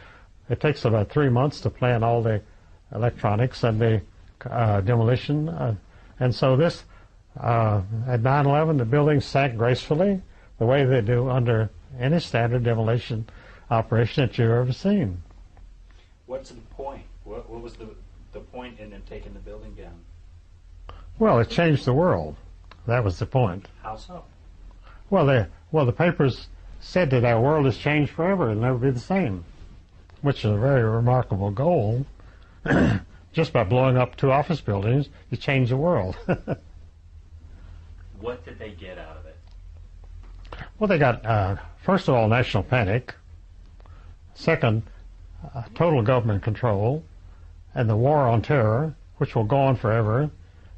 it takes about 3 months to plan all the electronics and the demolition. And so this, at 9/11, the buildings sank gracefully, the way they do under any standard demolition operation that you've ever seen. What's the point? What was the point in them taking the building down? Well, it changed the world. That was the point. How so? Well, the papers said that our world has changed forever and never be the same, which is a very remarkable goal. Just by blowing up 2 office buildings, you change the world. What did they get out of it? Well, they got, first of all, national panic. Second, total government control. And the war on terror, which will go on forever,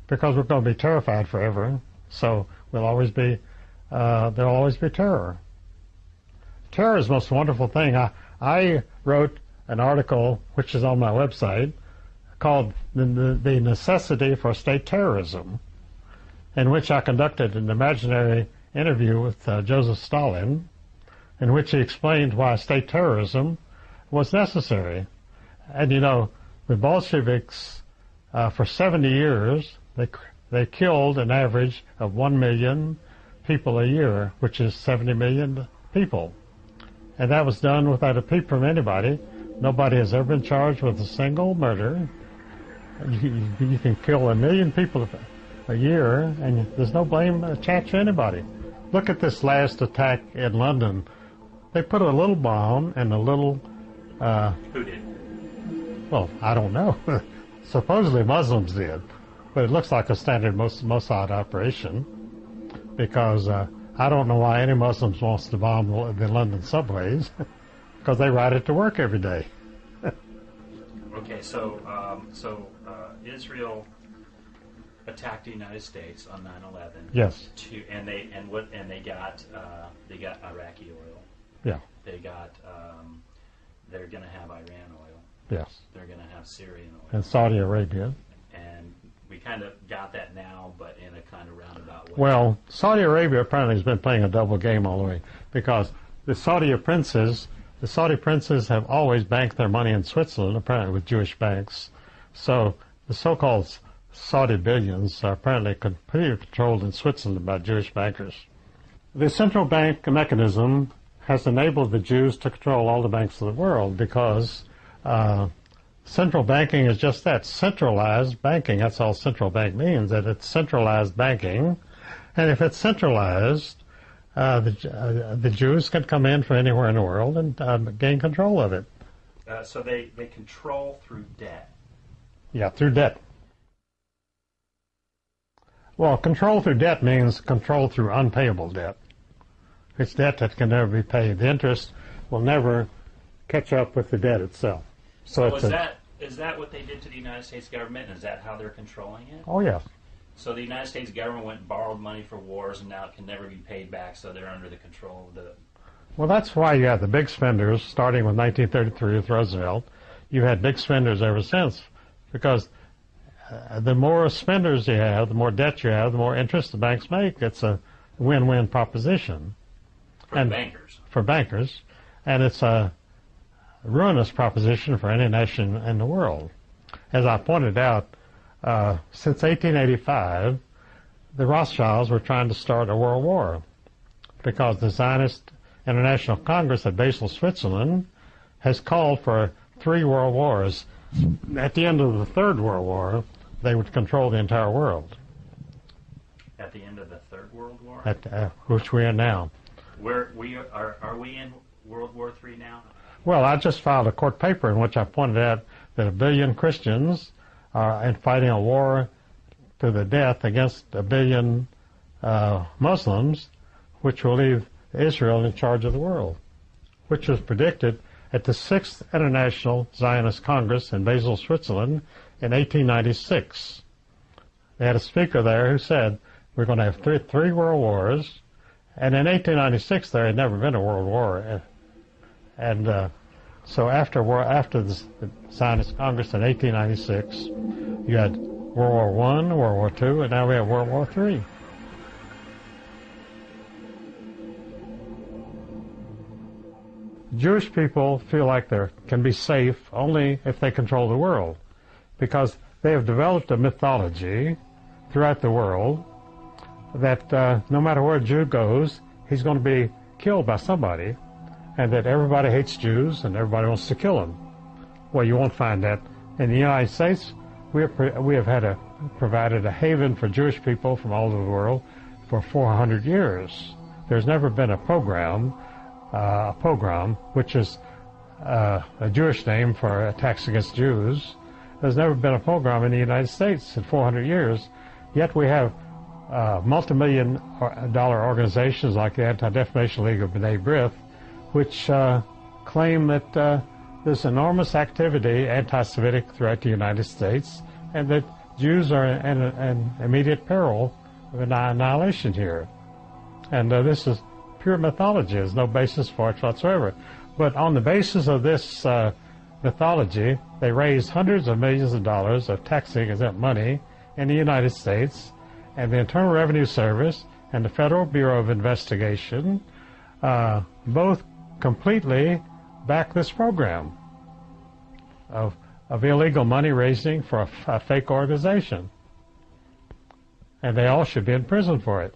because we're going to be terrified forever. So there'll always be terror. Terror is the most wonderful thing. I wrote an article, which is on my website, called The Necessity for State Terrorism, in which I conducted an imaginary interview with Joseph Stalin, in which he explained why state terrorism was necessary. And the Bolsheviks, for 70 years, they killed an average of 1 million people a year, which is 70 million people. And that was done without a peep from anybody. Nobody has ever been charged with a single murder. You can kill 1 million people a year, and there's no blame attached to anybody. Look at this last attack in London. They put a little bomb and a little... Who did? Well, I don't know. Supposedly Muslims did. But it looks like a standard Mossad operation, because I don't know why any Muslims wants to bomb the London subways, because they ride it to work every day. Okay, so Israel attacked the United States on 9/11. Yes. And they got Iraqi oil. Yeah. They got they're going to have Iran oil. Yes. They're going to have Syrian oil. And Saudi Arabia. And we kind of got that now, but in a kind of roundabout way. Well, Saudi Arabia apparently has been playing a double game all the way, because the Saudi princes have always banked their money in Switzerland, apparently with Jewish banks. So the so-called Saudi billions are apparently completely controlled in Switzerland by Jewish bankers. The central bank mechanism has enabled the Jews to control all the banks of the world, because central banking is just that, centralized banking. That's all central bank means, that it's centralized banking. And if it's centralized, the Jews can come in from anywhere in the world and gain control of it. So they control through debt. Yeah, through debt. Well, control through debt means control through unpayable debt. It's debt that can never be paid. The interest will never catch up with the debt itself. So is that what they did to the United States government, and is that how they're controlling it? Oh, yes. So the United States government went and borrowed money for wars, and now it can never be paid back, so they're under the control of the... Well, that's why you have the big spenders, starting with 1933 with Roosevelt. You've had big spenders ever since, because the more spenders you have, the more debt you have, the more interest the banks make. It's a win-win proposition. For bankers. For bankers. And it's a ruinous proposition for any nation in the world. As I pointed out, since 1885, the Rothschilds were trying to start a world war, because the Zionist International Congress at Basel, Switzerland, has called for 3 world wars. At the end of the Third World War, they would control the entire world. At the end of the Third World War? Which we are now. Are we in World War III now? Well, I just filed a court paper in which I pointed out that 1 billion Christians are fighting a war to the death against 1 billion Muslims, which will leave Israel in charge of the world, which was predicted at the 6th International Zionist Congress in Basel, Switzerland in 1896. They had a speaker there who said, we're going to have three world wars, and in 1896 there had never been a world war. And so after the Zionist Congress in 1896, you had World War I, World War II, and now we have World War III. Jewish people feel like they can be safe only if they control the world, because they have developed a mythology throughout the world that no matter where a Jew goes, he's going to be killed by somebody, and that everybody hates Jews and everybody wants to kill them. Well, you won't find that. In the United States, we have provided a haven for Jewish people from all over the world for 400 years. There's never been a pogrom, which is a Jewish name for attacks against Jews. There's never been a pogrom in the United States in 400 years, yet we have multi-million-dollar organizations like the Anti-Defamation League of B'nai B'rith, which claim that there's enormous activity, anti-Semitic, throughout the United States, and that Jews are in immediate peril of annihilation here. And this is pure mythology. There's no basis for it whatsoever. But on the basis of this mythology, they raised hundreds of millions of dollars of tax-exempt money in the United States, and the Internal Revenue Service and the Federal Bureau of Investigation both completely back this program of illegal money raising for a fake organization. And they all should be in prison for it.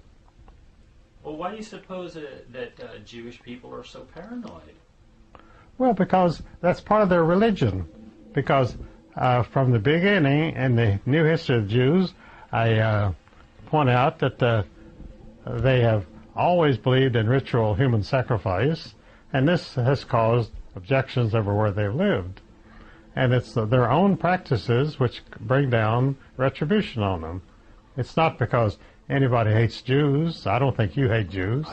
Well, why do you suppose that Jewish people are so paranoid? Well, because that's part of their religion. Because from the beginning, in the New History of the Jews, I point out that they have always believed in ritual human sacrifice, and this has caused objections everywhere they've lived. And it's their own practices which bring down retribution on them. It's not because anybody hates Jews. I don't think you hate Jews.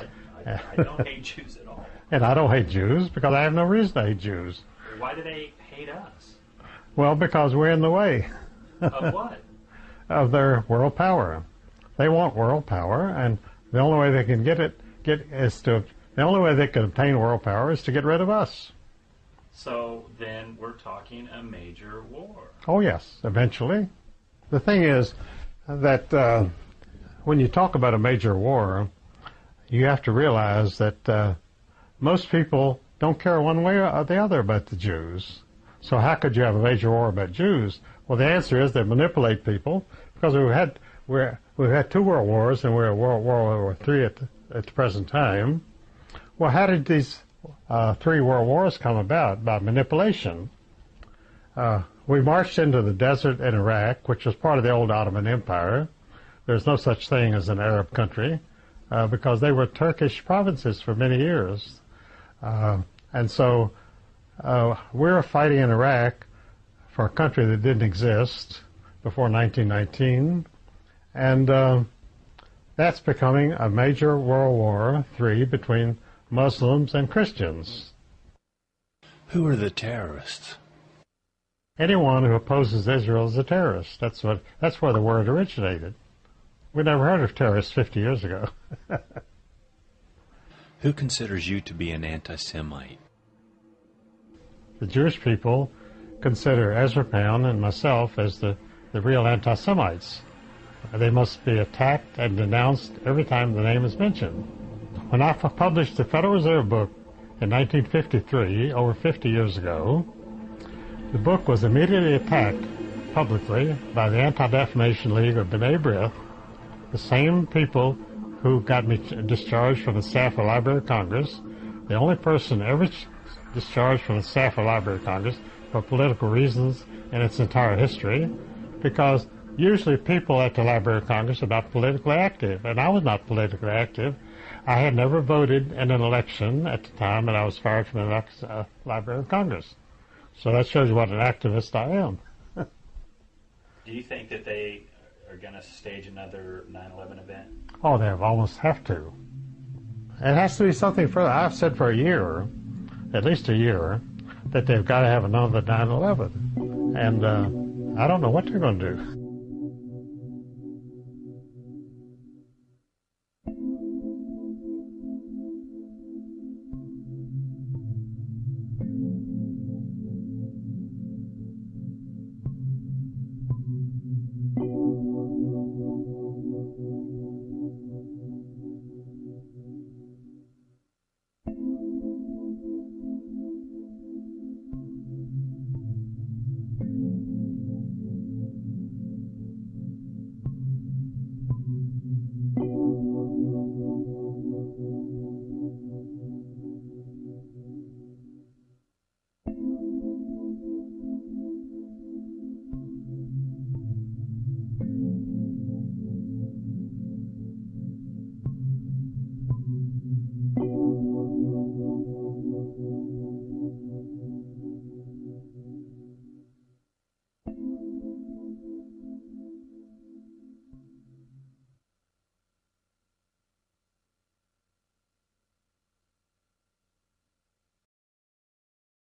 I don't hate Jews at all. And I don't hate Jews because I have no reason to hate Jews. Why do they hate us? Well, because we're in the way Of what? of their world power. They want world power, and the only way they can the only way they can obtain world power is to get rid of us. So then we're talking a major war. Oh yes, eventually. The thing is that when you talk about a major war, you have to realize that most people don't care one way or the other about the Jews. So how could you have a major war about Jews? Well, the answer is they manipulate people, because we've had 2 world wars and we're at World War III at the present time. Well, how did these 3 world wars come about? By manipulation. We marched into the desert in Iraq, which was part of the old Ottoman Empire. There's no such thing as an Arab country, because they were Turkish provinces for many years. And so we were fighting in Iraq for a country that didn't exist before 1919. And that's becoming a major World War III between Muslims and Christians. Who are the terrorists? Anyone who opposes Israel is a terrorist. That's where the word originated. We never heard of terrorists 50 years ago. Who considers you to be an anti-Semite? The Jewish people consider Ezra Pound and myself as the real anti-Semites. They must be attacked and denounced every time the name is mentioned. When I published the Federal Reserve book in 1953, over 50 years ago, the book was immediately attacked publicly by the Anti-Defamation League of B'nai B'rith, the same people who got me discharged from the staff of the Library of Congress, the only person ever discharged from the staff of the Library of Congress for political reasons in its entire history, because usually people at the Library of Congress are not politically active, and I was not politically active. I had never voted in an election at the time that I was fired from the Library of Congress. So that shows you what an activist I am. Do you think that they are going to stage another 9/11 event? Oh, they almost have to. It has to be something further. I've said for a year, at least a year, that they've got to have another 9/11. And I don't know what they're going to do.